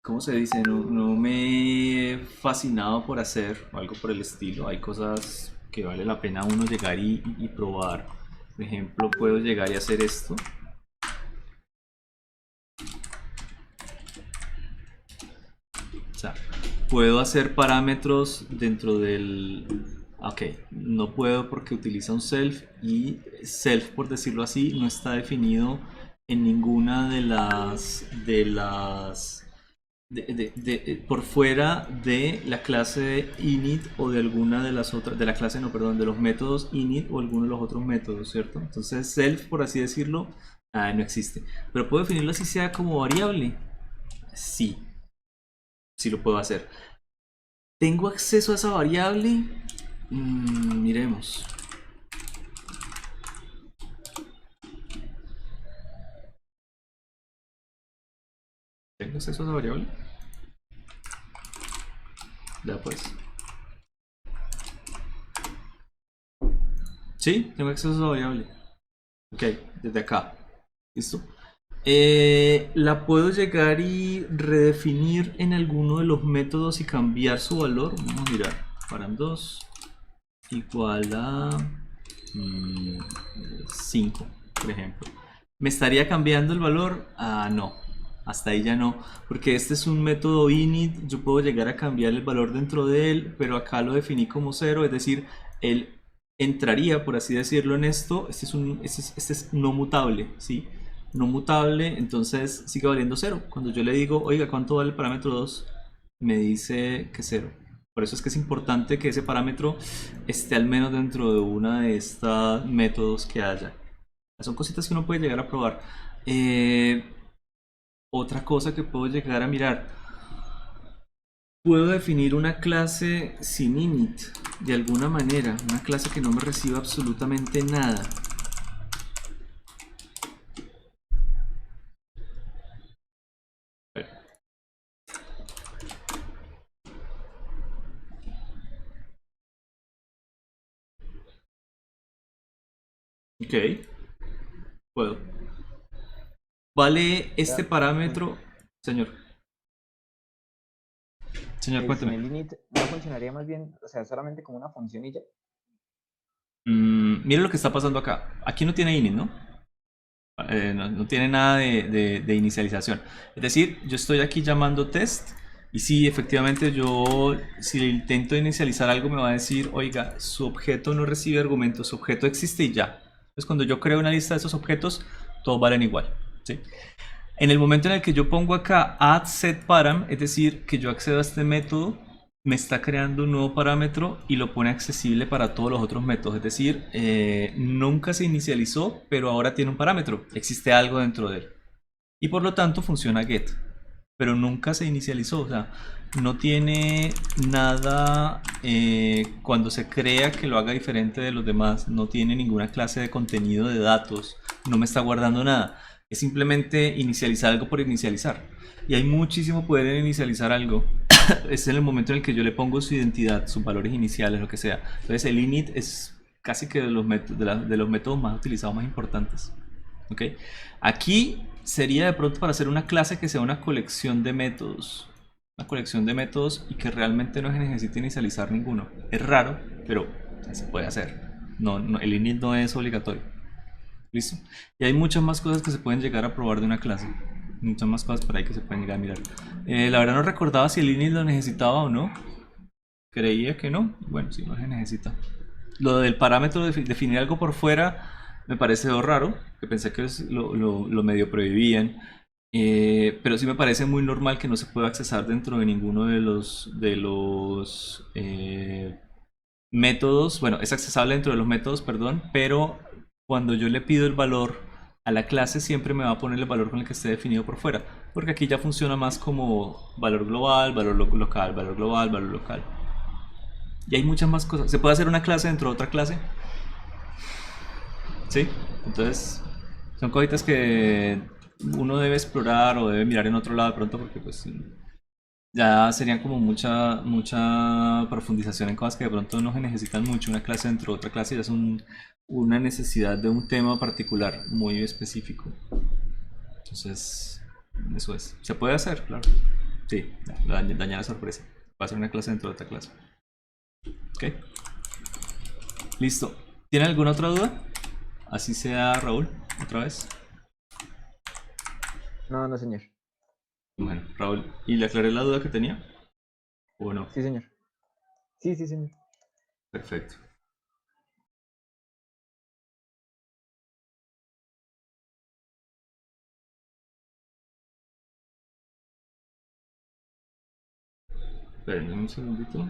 ¿cómo se dice? No me he fascinado por hacer o algo por el estilo. Hay cosas que vale la pena uno llegar y probar. Por ejemplo, puedo llegar y hacer esto. O sea, puedo hacer parámetros dentro del... Ok, no puedo porque utiliza un self y self, por decirlo así, no está definido en ninguna de las por fuera de la clase de init o de alguna de las otras, de la clase, no, perdón, de los métodos init o alguno de los otros métodos, ¿cierto? Entonces self, por así decirlo, no existe. Pero puedo definirlo así sea como variable. Sí, sí lo puedo hacer. ¿Tengo acceso a esa variable? Miremos. ¿Tengo acceso a esa variable? Ya pues. Sí, tengo acceso a esa variable. Ok, desde acá. ¿Listo? La puedo llegar y redefinir en alguno de los métodos y cambiar su valor. Vamos a mirar. Param2 igual a 5, por ejemplo. ¿Me estaría cambiando el valor? No. Hasta ahí ya no. Porque este es un método init. Yo puedo llegar a cambiar el valor dentro de él. Pero acá lo definí como 0. Es decir, él entraría, por así decirlo, en esto. Este es no mutable. ¿Sí? No mutable. Entonces sigue valiendo 0. Cuando yo le digo, oiga, ¿cuánto vale el parámetro 2? Me dice que 0. Por eso es que es importante que ese parámetro esté al menos dentro de una de estos métodos que haya. Son cositas que uno puede llegar a probar. Otra cosa que puedo llegar a mirar. Puedo definir una clase sin init de alguna manera. Una clase que no me reciba absolutamente nada. Ok, puedo. ¿Vale este sea, parámetro? Señor, señor, sin cuénteme. el init no funcionaría más bien, o sea, solamente como una función y ya. Mire lo que está pasando acá. Aquí no tiene init, ¿no? No tiene nada de inicialización. Es decir, yo estoy aquí llamando test y si efectivamente yo, si intento inicializar algo, me va a decir, oiga, su objeto no recibe argumentos, su objeto existe y ya. Entonces, cuando yo creo una lista de esos objetos, todos valen igual. ¿Sí? En el momento en el que yo pongo acá add set param, es decir, que yo accedo a este método, me está creando un nuevo parámetro y lo pone accesible para todos los otros métodos. Es decir, nunca se inicializó, pero ahora tiene un parámetro. Existe algo dentro de él. Y por lo tanto funciona get. Pero nunca se inicializó. O sea, no tiene nada cuando se crea que lo haga diferente de los demás. No tiene ninguna clase de contenido de datos. No me está guardando nada. Es simplemente inicializar algo por inicializar. Y hay muchísimo poder en inicializar algo. Es en el momento en el que yo le pongo su identidad, sus valores iniciales, lo que sea. Entonces el init es casi que de los, de los métodos más utilizados, más importantes. ¿Ok? Aquí sería de pronto para hacer una clase que sea una colección de métodos. Una colección de métodos y que realmente no se necesite inicializar ninguno. Es raro, pero se puede hacer. El init no es obligatorio. ¿Listo? Y hay muchas más cosas que se pueden llegar a probar de una clase. Muchas más cosas por ahí que se pueden llegar a mirar. La verdad no recordaba si el init lo necesitaba o no. Creía que no. Bueno, sí, no se necesita. Lo del parámetro de definir algo por fuera me parece raro, que pensé que lo medio prohibían. Pero sí me parece muy normal que no se pueda accesar dentro de ninguno de los métodos. Bueno, es accesible dentro de los métodos, perdón, pero cuando yo le pido el valor a la clase siempre me va a poner el valor con el que esté definido por fuera, porque aquí ya funciona más como valor global, valor local, valor global, valor local. Y hay muchas más cosas. Se puede hacer una clase dentro de otra clase, ¿sí? Entonces, son cositas que uno debe explorar o debe mirar en otro lado de pronto porque pues ya serían como mucha profundización en cosas que de pronto no se necesitan mucho. Una clase dentro de otra clase ya es una necesidad de un tema particular muy específico. Entonces, eso es. Se puede hacer, claro. Sí, dañar la sorpresa. Va a ser una clase dentro de otra clase. Ok, listo. ¿Tiene alguna otra duda? Así sea, Raúl, otra vez. No, no, señor. Bueno, Raúl, ¿y le aclaré la duda que tenía? ¿O no? Sí, señor. Sí, sí, señor. Perfecto. Esperen un segundito.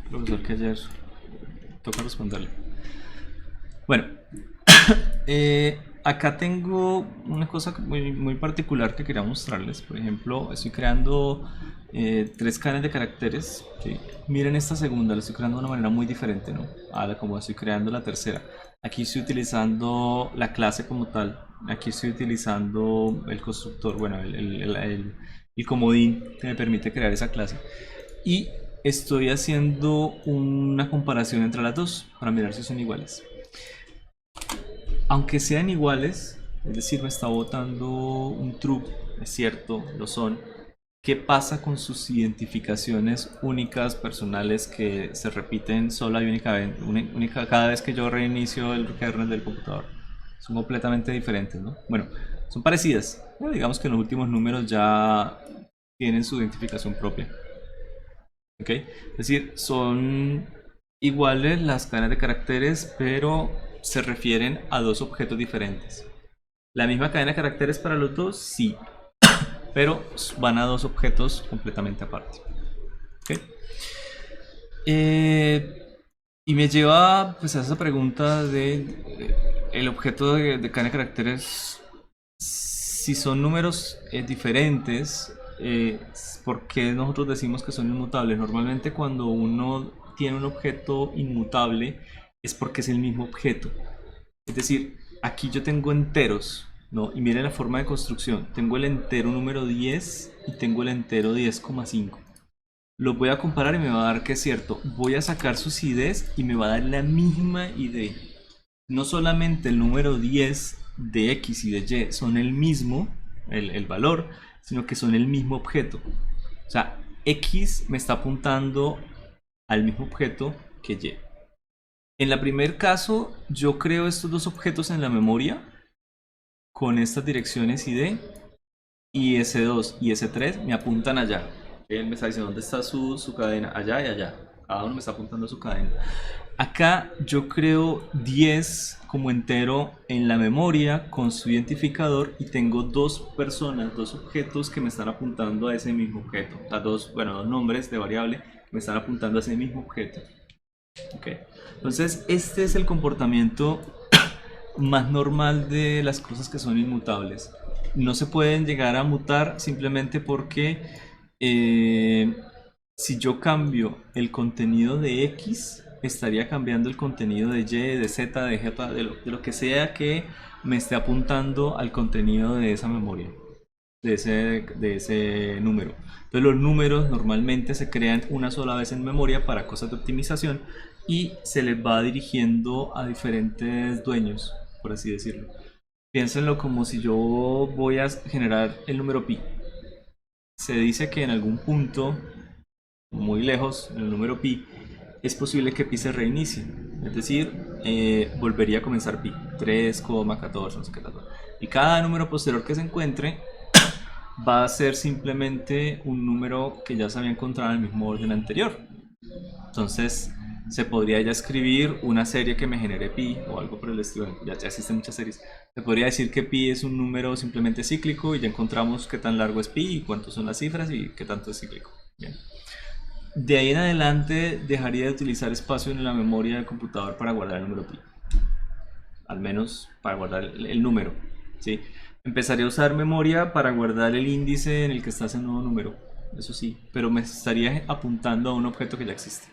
Profesor que ayer toca responderle. Bueno, acá tengo una cosa muy particular que quería mostrarles. Por ejemplo, estoy creando tres cadenas de caracteres. ¿Sí? Miren esta segunda, la estoy creando de una manera muy diferente, ¿no? A la como estoy creando la tercera. Aquí estoy utilizando la clase como tal. Aquí estoy utilizando el constructor, bueno, el comodín que me permite crear esa clase. Y estoy haciendo una comparación entre las dos para mirar si son iguales. Aunque sean iguales, es decir, me está botando un true, es cierto, lo son. ¿Qué pasa con sus identificaciones únicas, personales, que se repiten sola y única cada vez que yo reinicio el kernel del computador? Son completamente diferentes, ¿no? Bueno, son parecidas, pero digamos que los últimos números ya tienen su identificación propia. ¿Ok? Es decir, son iguales las cadenas de caracteres, pero se refieren a dos objetos diferentes. La misma cadena de caracteres para los dos, sí, pero van a dos objetos completamente aparte. ¿Ok? Y me lleva pues a esa pregunta de el objeto de cadena de caracteres, si son números diferentes, ¿por qué nosotros decimos que son inmutables? Normalmente cuando uno tiene un objeto inmutable es porque es el mismo objeto. Es decir, aquí yo tengo enteros, ¿no? Y miren la forma de construcción. Tengo el entero número 10 y tengo el entero 10,5. Los voy a comparar y me va a dar que es cierto. Voy a sacar sus IDs y me va a dar la misma ID. No solamente el número 10 de X y de Y son el mismo, el valor, sino que son el mismo objeto. O sea, X me está apuntando al mismo objeto que Y. En el primer caso, yo creo estos dos objetos en la memoria con estas direcciones ID, y S2 y S3 me apuntan allá. Él me está diciendo dónde está su cadena, allá y allá. Cada uno me está apuntando a su cadena. Acá yo creo 10 como entero en la memoria con su identificador y tengo dos personas, dos objetos que me están apuntando a ese mismo objeto. O sea, dos nombres de variable que me están apuntando a ese mismo objeto. Okay. Entonces, este es el comportamiento más normal de las cosas que son inmutables. No se pueden llegar a mutar simplemente porque eh, si yo cambio el contenido de X, estaría cambiando el contenido de Y, de Z, de J, de lo que sea que me esté apuntando al contenido de esa memoria, de ese número. Entonces los números normalmente se crean una sola vez en memoria para cosas de optimización y se les va dirigiendo a diferentes dueños, por así decirlo. Piénsenlo como si yo voy a generar el número pi. Se dice que en algún punto muy lejos, en el número pi, es posible que pi se reinicie. Es decir, volvería a comenzar pi, 3,14, no sé qué tal. Y cada número posterior que se encuentre va a ser simplemente un número que ya se había encontrado en el mismo orden anterior. Entonces se podría ya escribir una serie que me genere pi o algo por el estilo. Ya existen muchas series. Se podría decir que pi es un número simplemente cíclico y ya encontramos qué tan largo es pi y cuántas son las cifras y qué tanto es cíclico. Bien. De ahí en adelante dejaría de utilizar espacio en la memoria del computador para guardar el número pi. Al menos para guardar el número. ¿Sí? Empezaría a usar memoria para guardar el índice en el que está ese nuevo número. Eso sí, pero me estaría apuntando a un objeto que ya existe,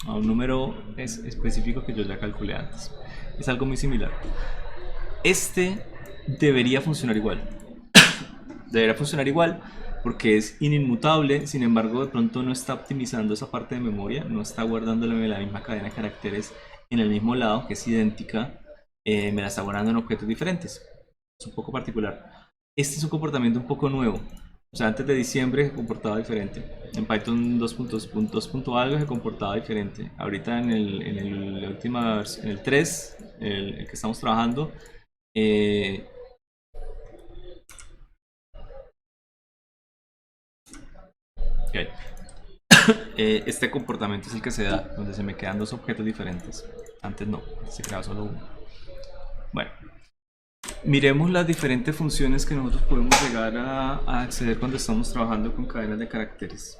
a un número específico que yo ya calculé antes. Es algo muy similar. Este debería funcionar igual. Debería funcionar igual porque es inmutable, sin embargo de pronto no está optimizando esa parte de memoria, no está guardándole la misma cadena de caracteres en el mismo lado, que es idéntica, me la está guardando en objetos diferentes. Es un poco particular. Este es un comportamiento un poco nuevo. O sea, antes de diciembre se comportaba diferente. En Python 2.2. Algo se comportaba diferente. Ahorita en el 3, el que estamos trabajando, eh, Ok. Este comportamiento es el que se da, donde se me quedan dos objetos diferentes. Antes no, se creaba solo uno. Bueno, miremos las diferentes funciones que nosotros podemos llegar a acceder cuando estamos trabajando con cadenas de caracteres.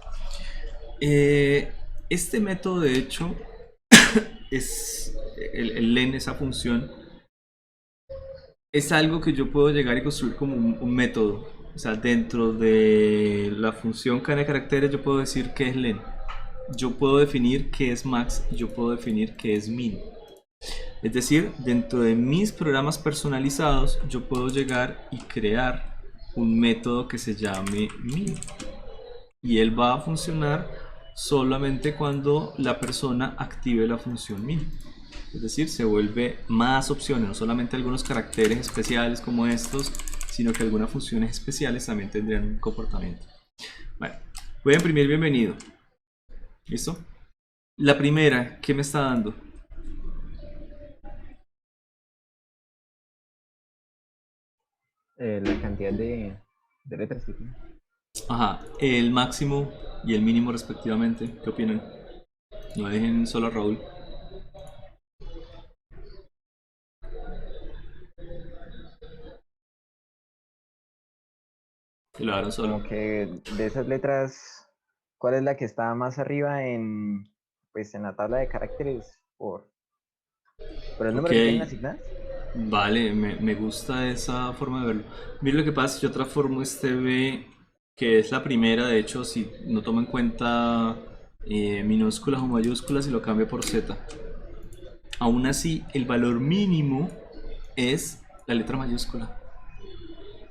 Este método, de hecho, es el len, esa función, es algo que yo puedo llegar y construir como un método. O sea, dentro de la función cadena de caracteres yo puedo decir qué es len. Yo puedo definir qué es max y yo puedo definir qué es min. Es decir, dentro de mis programas personalizados yo puedo llegar y crear un método que se llame min. Y él va a funcionar solamente cuando la persona active la función min. Es decir, se vuelve más opciones, no solamente algunos caracteres especiales como estos, sino que algunas funciones especiales también tendrían un comportamiento. Bueno, voy a imprimir bienvenido. ¿Listo? La primera, ¿qué me está dando? La cantidad de letras que tiene. Ajá, el máximo y el mínimo respectivamente. ¿Qué opinan? No dejen solo a Raúl. Que lo hagan solo. Como que de esas letras, ¿cuál es la que está más arriba en, pues, en la tabla de caracteres por el Ok, número que tienen asignadas? vale, me gusta esa forma de verlo. Mira lo que pasa, yo transformo este B, que es la primera, de hecho, si no tomo en cuenta minúsculas o mayúsculas y lo cambio por Z. Aún así, el valor mínimo es la letra mayúscula.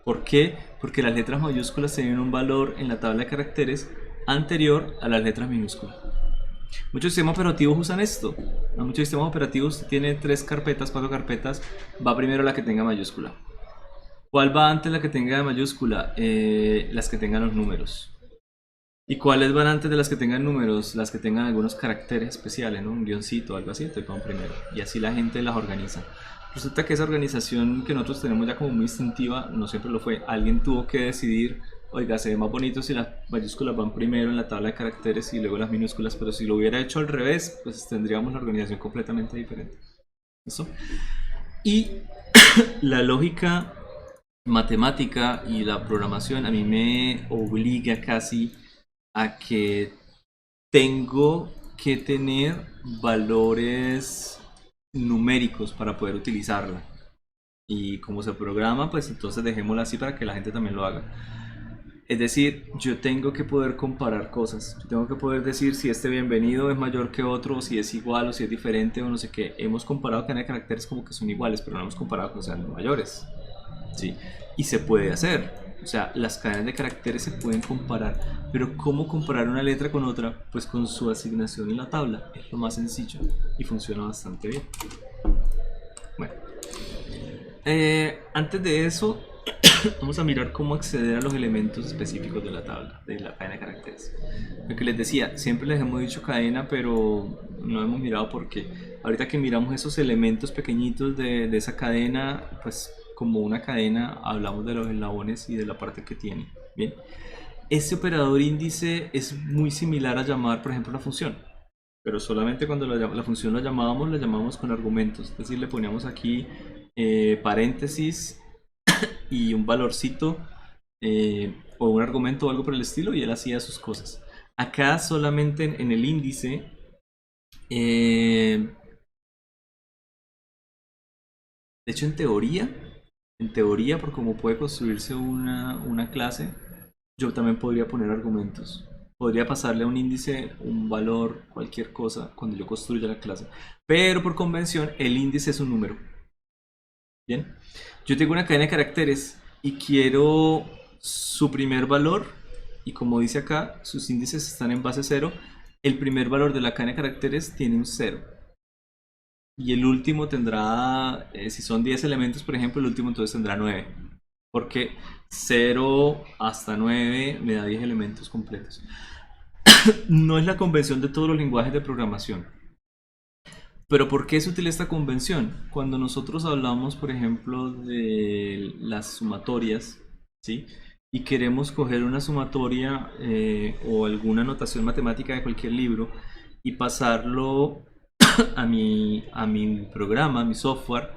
¿Por qué? Porque las letras mayúsculas tienen un valor en la tabla de caracteres anterior a las letras minúsculas. Muchos sistemas operativos usan esto. En muchos sistemas operativos tiene 3 carpetas, 4 carpetas. Va primero la que tenga mayúscula. ¿Cuál va antes la que tenga mayúscula? Las que tengan los números. ¿Y cuáles van antes de las que tengan números? Las que tengan algunos caracteres especiales, ¿no? Un guioncito o algo así, entonces van primero. Y así la gente las organiza. Resulta que esa organización que nosotros tenemos ya como muy instintiva, no siempre lo fue. Alguien tuvo que decidir, oiga, se ve más bonito si las mayúsculas van primero en la tabla de caracteres y luego las minúsculas, pero si lo hubiera hecho al revés, pues tendríamos una organización completamente diferente. ¿Eso? Y la lógica matemática y la programación a mí me obliga casi a que tengo que tener valores numéricos para poder utilizarla. Y como se programa, pues entonces dejémosla así para que la gente también lo haga. Es decir, yo tengo que poder comparar cosas. Yo tengo que poder decir si este bienvenido es mayor que otro, o si es igual, o si es diferente, o no sé qué. Hemos comparado cadena de caracteres como que son iguales, pero no hemos comparado que sean mayores. ¿Sí? Y se puede hacer. O sea, las cadenas de caracteres se pueden comparar. Pero ¿cómo comparar una letra con otra? Pues con su asignación en la tabla. Es lo más sencillo y funciona bastante bien. Bueno, antes de eso, vamos a mirar cómo acceder a los elementos específicos de la tabla, de la cadena de caracteres. Lo que les decía, siempre les hemos dicho cadena, pero no hemos mirado por qué. Ahorita que miramos esos elementos pequeñitos de esa cadena, pues como una cadena hablamos de los eslabones y de la parte que tiene. Bien, este operador índice es muy similar a llamar, por ejemplo, una función. Pero solamente cuando la función la llamábamos con argumentos. Es decir, le poníamos aquí paréntesis y un valorcito o un argumento o algo por el estilo y él hacía sus cosas. Acá solamente en el índice de hecho en teoría por cómo puede construirse una clase, yo también podría poner argumentos. Podría pasarle a un índice un valor, cualquier cosa, cuando yo construya la clase. Pero por convención, el índice es un número. Bien, yo tengo una cadena de caracteres y quiero su primer valor, y como dice acá, sus índices están en base 0. El primer valor de la cadena de caracteres tiene un 0. Y el último tendrá, si son 10 elementos, por ejemplo, el último entonces tendrá 9. Porque 0 hasta 9 me da 10 elementos completos. No es la convención de todos los lenguajes de programación. Pero ¿por qué se utiliza esta convención? Cuando nosotros hablamos, por ejemplo, de las sumatorias, ¿sí? y queremos coger una sumatoria o alguna notación matemática de cualquier libro y pasarlo a mi programa, a mi software,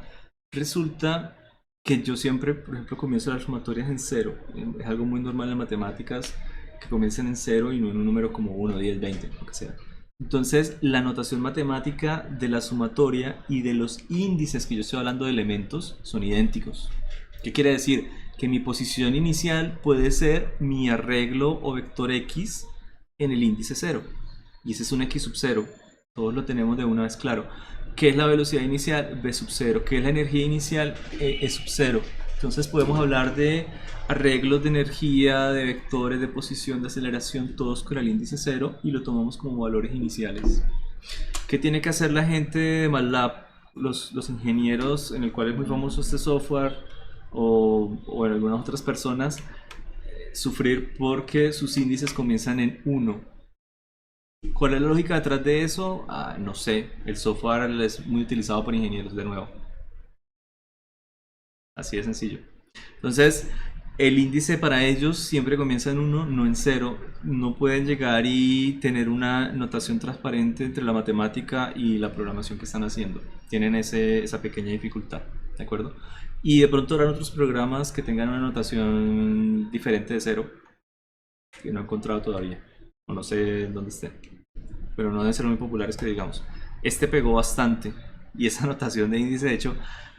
resulta que yo siempre, por ejemplo, comienzo las sumatorias en cero. Es algo muy normal en matemáticas que comiencen en cero y no en un número como 1, 10, 20, lo que sea. Entonces, la notación matemática de la sumatoria y de los índices que yo estoy hablando de elementos son idénticos. ¿Qué quiere decir? Que mi posición inicial puede ser mi arreglo o vector x en el índice 0. Y ese es un x sub 0. Todos lo tenemos de una vez claro. ¿Qué es la velocidad inicial? V sub 0. ¿Qué es la energía inicial? E sub 0. Entonces podemos hablar de arreglos de energía, de vectores, de posición, de aceleración, todos con el índice 0 y lo tomamos como valores iniciales. ¿Qué tiene que hacer la gente de MATLAB? Los ingenieros, en el cual es muy famoso este software, o en algunas otras personas, sufrir porque sus índices comienzan en 1. ¿Cuál es la lógica detrás de eso? No sé. El software es muy utilizado por ingenieros, de nuevo. Así de sencillo. Entonces, el índice para ellos siempre comienza en 1, no en 0. No pueden llegar y tener una notación transparente entre la matemática y la programación que están haciendo. Tienen esa pequeña dificultad, ¿de acuerdo? Y de pronto habrán otros programas que tengan una notación diferente de 0, que no he encontrado todavía. O no sé dónde esté. Pero no deben ser muy populares que digamos. Este pegó bastante. Y esa notación de índice, de hecho,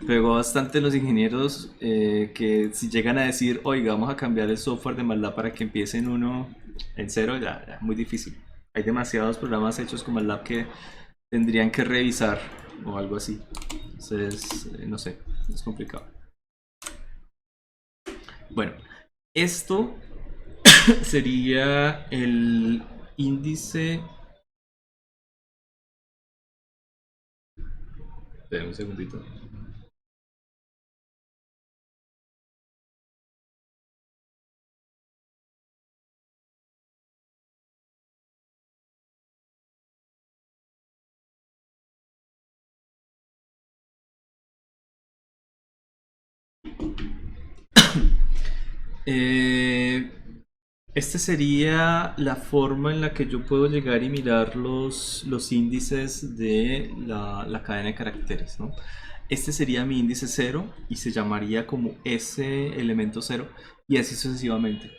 pegó bastante en los ingenieros, que si llegan a decir, oiga, vamos a cambiar el software de MATLAB para que empiece en 1, en 0, ya muy difícil. Hay demasiados programas hechos con MATLAB que tendrían que revisar o algo así. Entonces, no sé, es complicado. Bueno, esto sería el índice. Espera un segundito. Eh, Este sería la forma en la que yo puedo llegar y mirar los índices de la cadena de caracteres, ¿no? Este sería mi índice 0 y se llamaría como ese elemento 0 y así sucesivamente.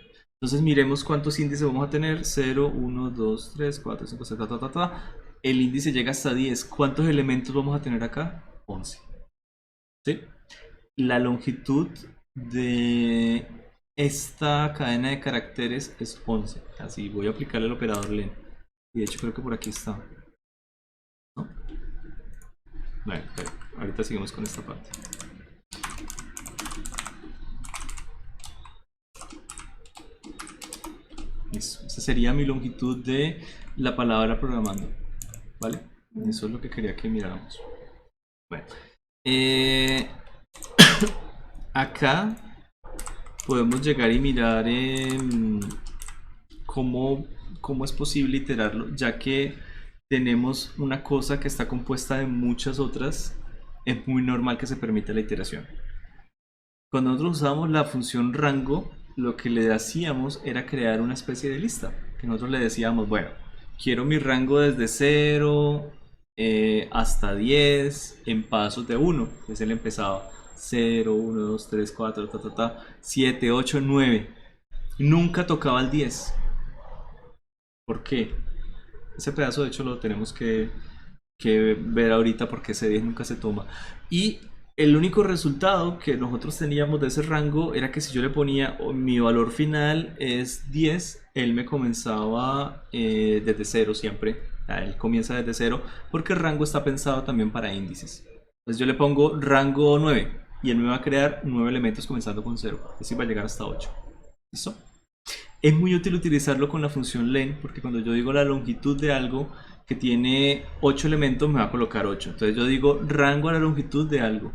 Entonces miremos cuántos índices vamos a tener. 0, 1, 2, 3, 4, 5, 6, ta, ta, ta, ta. El índice llega hasta 10. ¿Cuántos elementos vamos a tener acá? 11. ¿Sí? La longitud de esta cadena de caracteres es 11. Así voy a aplicarle el operador len. Y de hecho creo que por aquí está, ¿no? Bueno, ahorita seguimos con esta parte. Listo. Esa sería mi longitud de la palabra programando. ¿Vale? Eso es lo que quería que miráramos. Bueno. Acá podemos llegar y mirar cómo es posible iterarlo, ya que tenemos una cosa que está compuesta de muchas otras. Es muy normal que se permita la iteración. Cuando nosotros usábamos la función rango, lo que le hacíamos era crear una especie de lista, que nosotros le decíamos, bueno, quiero mi rango desde 0 hasta 10 en pasos de 1. Entonces él empezaba 0, 1, 2, 3, 4, 7, 8, 9. Nunca tocaba el 10. ¿Por qué? Ese pedazo de hecho lo tenemos que ver ahorita porque ese 10 nunca se toma. Y el único resultado que nosotros teníamos de ese rango era que si yo le ponía mi valor final es 10, él me comenzaba desde 0 siempre. Él comienza desde 0 porque el rango está pensado también para índices. Entonces yo le pongo rango 9 y él me va a crear 9 elementos comenzando con 0. Así va a llegar hasta 8. ¿Listo? Es muy útil utilizarlo con la función len porque cuando yo digo la longitud de algo que tiene 8 elementos me va a colocar 8. Entonces yo digo rango a la longitud de algo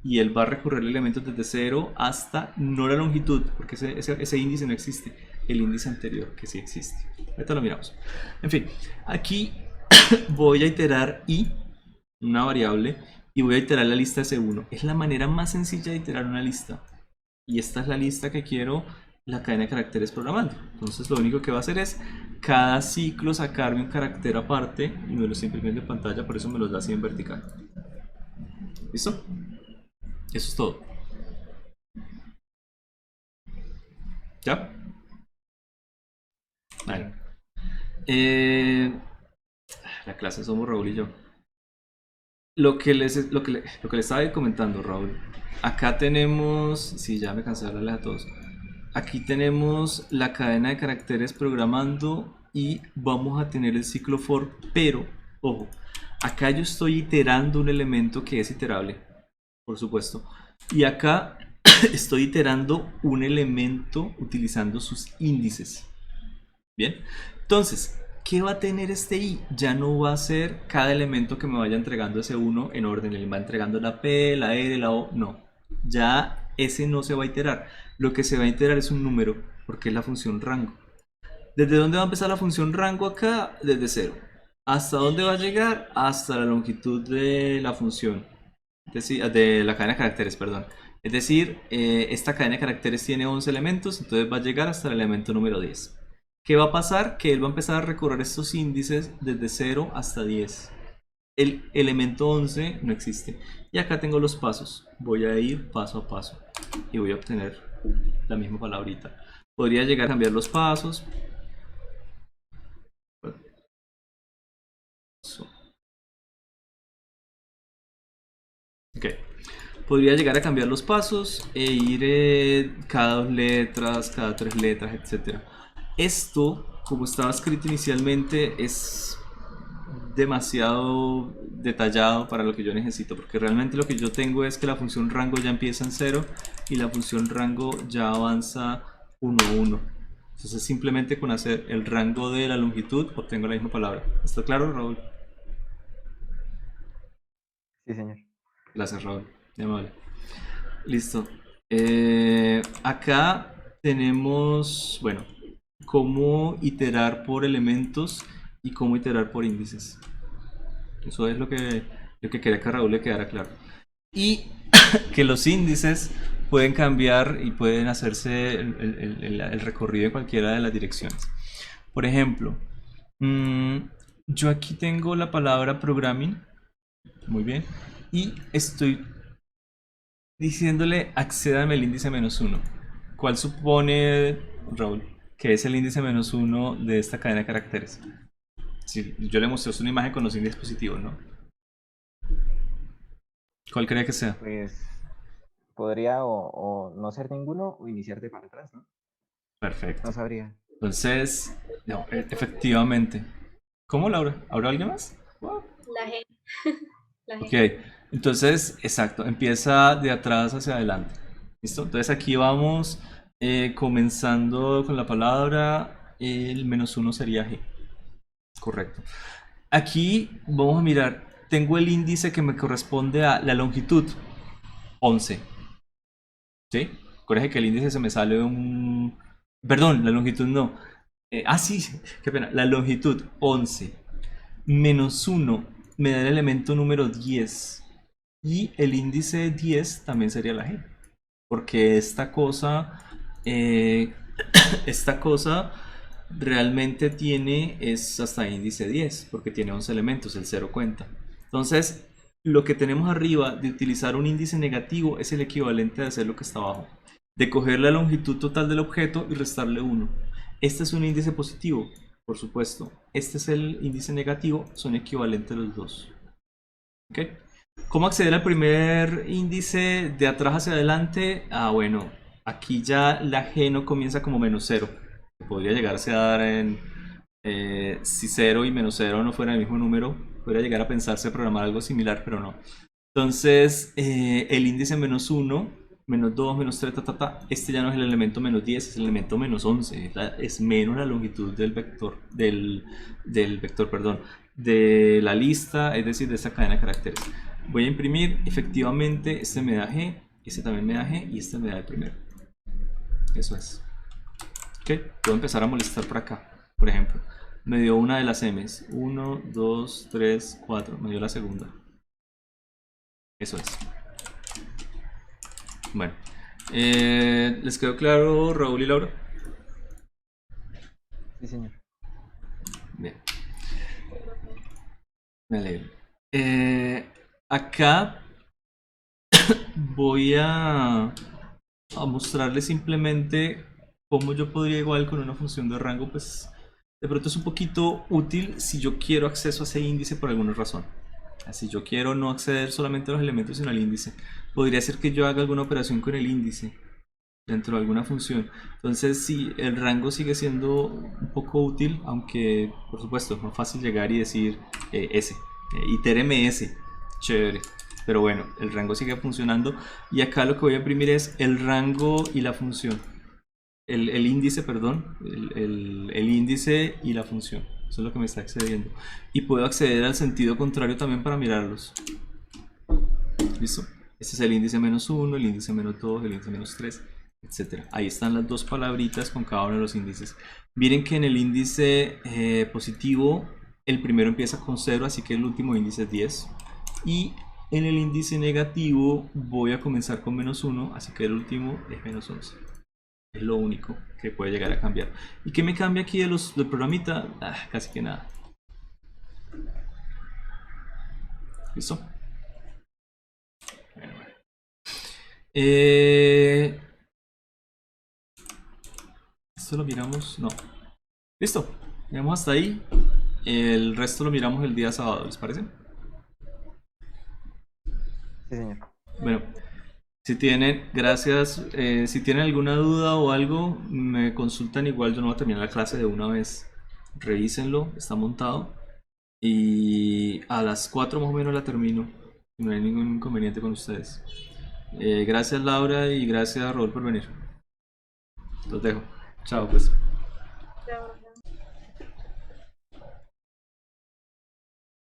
y él va a recorrer elementos desde 0 hasta no la longitud, porque ese índice no existe, el índice anterior que sí existe. Ahorita lo miramos. En fin, aquí voy a iterar i, una variable, y voy a iterar la lista S1. Es la manera más sencilla de iterar una lista. Y esta es la lista que quiero la cadena de caracteres programando. Entonces lo único que va a hacer es cada ciclo sacarme un carácter aparte y me lo está imprimiendo en pantalla, por eso me los da así en vertical. ¿Listo? Eso es todo. ¿Ya? Vale. La clase somos Raúl y yo. Lo que les estaba comentando, Raúl. Acá tenemos. Sí, ya me cansé de hablarles a todos. Aquí tenemos la cadena de caracteres programando y vamos a tener el ciclo for, pero, ojo, acá yo estoy iterando un elemento que es iterable, por supuesto. Y acá estoy iterando un elemento utilizando sus índices. Bien, entonces, ¿qué va a tener este i? Ya no va a ser cada elemento que me vaya entregando ese 1 en orden. Él va entregando la p, la r, la o. No, ya ese no se va a iterar. Lo que se va a iterar es un número, porque es la función rango. ¿Desde dónde va a empezar la función rango acá? Desde 0. ¿Hasta dónde va a llegar? Hasta la longitud de la función. Es decir, de la cadena de caracteres, perdón. Es decir, esta cadena de caracteres tiene 11 elementos, entonces va a llegar hasta el elemento número 10. ¿Qué va a pasar? Que él va a empezar a recorrer estos índices desde 0 hasta 10. El elemento 11 no existe. Y acá tengo los pasos. Voy a ir paso a paso y voy a obtener la misma palabrita. Podría llegar a cambiar los pasos. Ok. Podría llegar a cambiar los pasos e ir cada 2 letras, cada 3 letras, etc. Esto, como estaba escrito inicialmente, es demasiado detallado para lo que yo necesito, porque realmente lo que yo tengo es que la función rango ya empieza en 0 y la función rango ya avanza 1 a 1. Entonces simplemente con hacer el rango de la longitud obtengo la misma palabra. ¿Está claro, Raúl? Sí, señor. Gracias, Raúl. De amable. Listo. Acá tenemos, bueno, cómo iterar por elementos y cómo iterar por índices. Eso es lo que quería que a Raúl le quedara claro. Y que los índices pueden cambiar y pueden hacerse el recorrido en cualquiera de las direcciones. Por ejemplo, yo aquí tengo la palabra programming, muy bien, y estoy diciéndole accédame al índice -1. ¿Cuál supone, Raúl, que es el índice -1 de esta cadena de caracteres? Si yo le mostré una imagen con los índices positivos, ¿no? ¿Cuál cree que sea? Pues podría o no ser ninguno o iniciarte para atrás, ¿no? Perfecto. No sabría. Entonces, no, efectivamente. ¿Cómo, Laura? ¿Habrá alguien más? Wow. La G. La G. Ok, entonces, exacto, empieza de atrás hacia adelante. ¿Listo? Entonces aquí vamos comenzando con la palabra, el -1 sería G. Correcto. Aquí vamos a mirar, tengo el índice que me corresponde a la longitud, 11. ¿Sí? Acuérdense que el índice se me sale un... Perdón, la longitud no. Sí, qué pena. La longitud, 11. -1 me da el elemento número 10. Y el índice 10 también sería la G. Porque esta cosa realmente es hasta índice 10, porque tiene 11 elementos, el 0 cuenta. Entonces, lo que tenemos arriba de utilizar un índice negativo es el equivalente de hacer lo que está abajo, de coger la longitud total del objeto y restarle 1. Este es un índice positivo, por supuesto. Este es el índice negativo, son equivalentes los dos. ¿Ok? ¿Cómo acceder al primer índice de atrás hacia adelante? Bueno, aquí ya la G no comienza como -0. Podría llegarse a dar en... si 0 y -0 no fueran el mismo número, podría llegar a pensarse programar algo similar, pero no. Entonces, el índice -1, -2, -3, este ya no es el elemento -10, es el elemento -11. Es menos la longitud del vector, de la lista, es decir, de esta cadena de caracteres. Voy a imprimir, efectivamente, este me da G, este también me da G y este me da el primero. Eso es. Ok, puedo empezar a molestar por acá. Por ejemplo, me dio una de las M's. 1, 2, 3, 4. Me dio la segunda. Eso es. Bueno. ¿Les quedó claro, Raúl y Laura? Sí, señor. Bien, me alegro. Acá voy a mostrarles simplemente cómo yo podría igual con una función de rango, pues de pronto es un poquito útil si yo quiero acceso a ese índice por alguna razón. Si yo quiero no acceder solamente a los elementos sino al índice, podría ser que yo haga alguna operación con el índice dentro de alguna función. Entonces sí, el rango sigue siendo un poco útil, aunque por supuesto es más fácil llegar y decir S, itéreme S, chévere. Pero bueno, el rango sigue funcionando y acá lo que voy a imprimir es el rango y la función. El índice, perdón, el índice y la función. Eso es lo que me está accediendo. Y puedo acceder al sentido contrario también para mirarlos. ¿Listo? Este es el índice -1, el índice -2, el índice -3, etcétera. Ahí están las dos palabritas con cada uno de los índices. Miren que en el índice positivo el primero empieza con 0, así que el último índice es 10. Y en el índice negativo voy a comenzar con -1, así que el último es -11. Es lo único que puede llegar a cambiar. ¿Y qué me cambia aquí del programita? Casi que nada. ¿Listo? Bueno. Esto lo miramos, no. Listo, miramos hasta ahí. El resto lo miramos el día sábado, ¿les parece? Sí, señor. Bueno, si tienen, gracias. Si tienen alguna duda o algo, me consultan. Igual yo no voy a terminar la clase de una vez. Revísenlo, está montado. Y a las 4 más o menos la termino. No hay ningún inconveniente con ustedes. Gracias Laura y gracias Raúl por venir. Los dejo. Chao pues.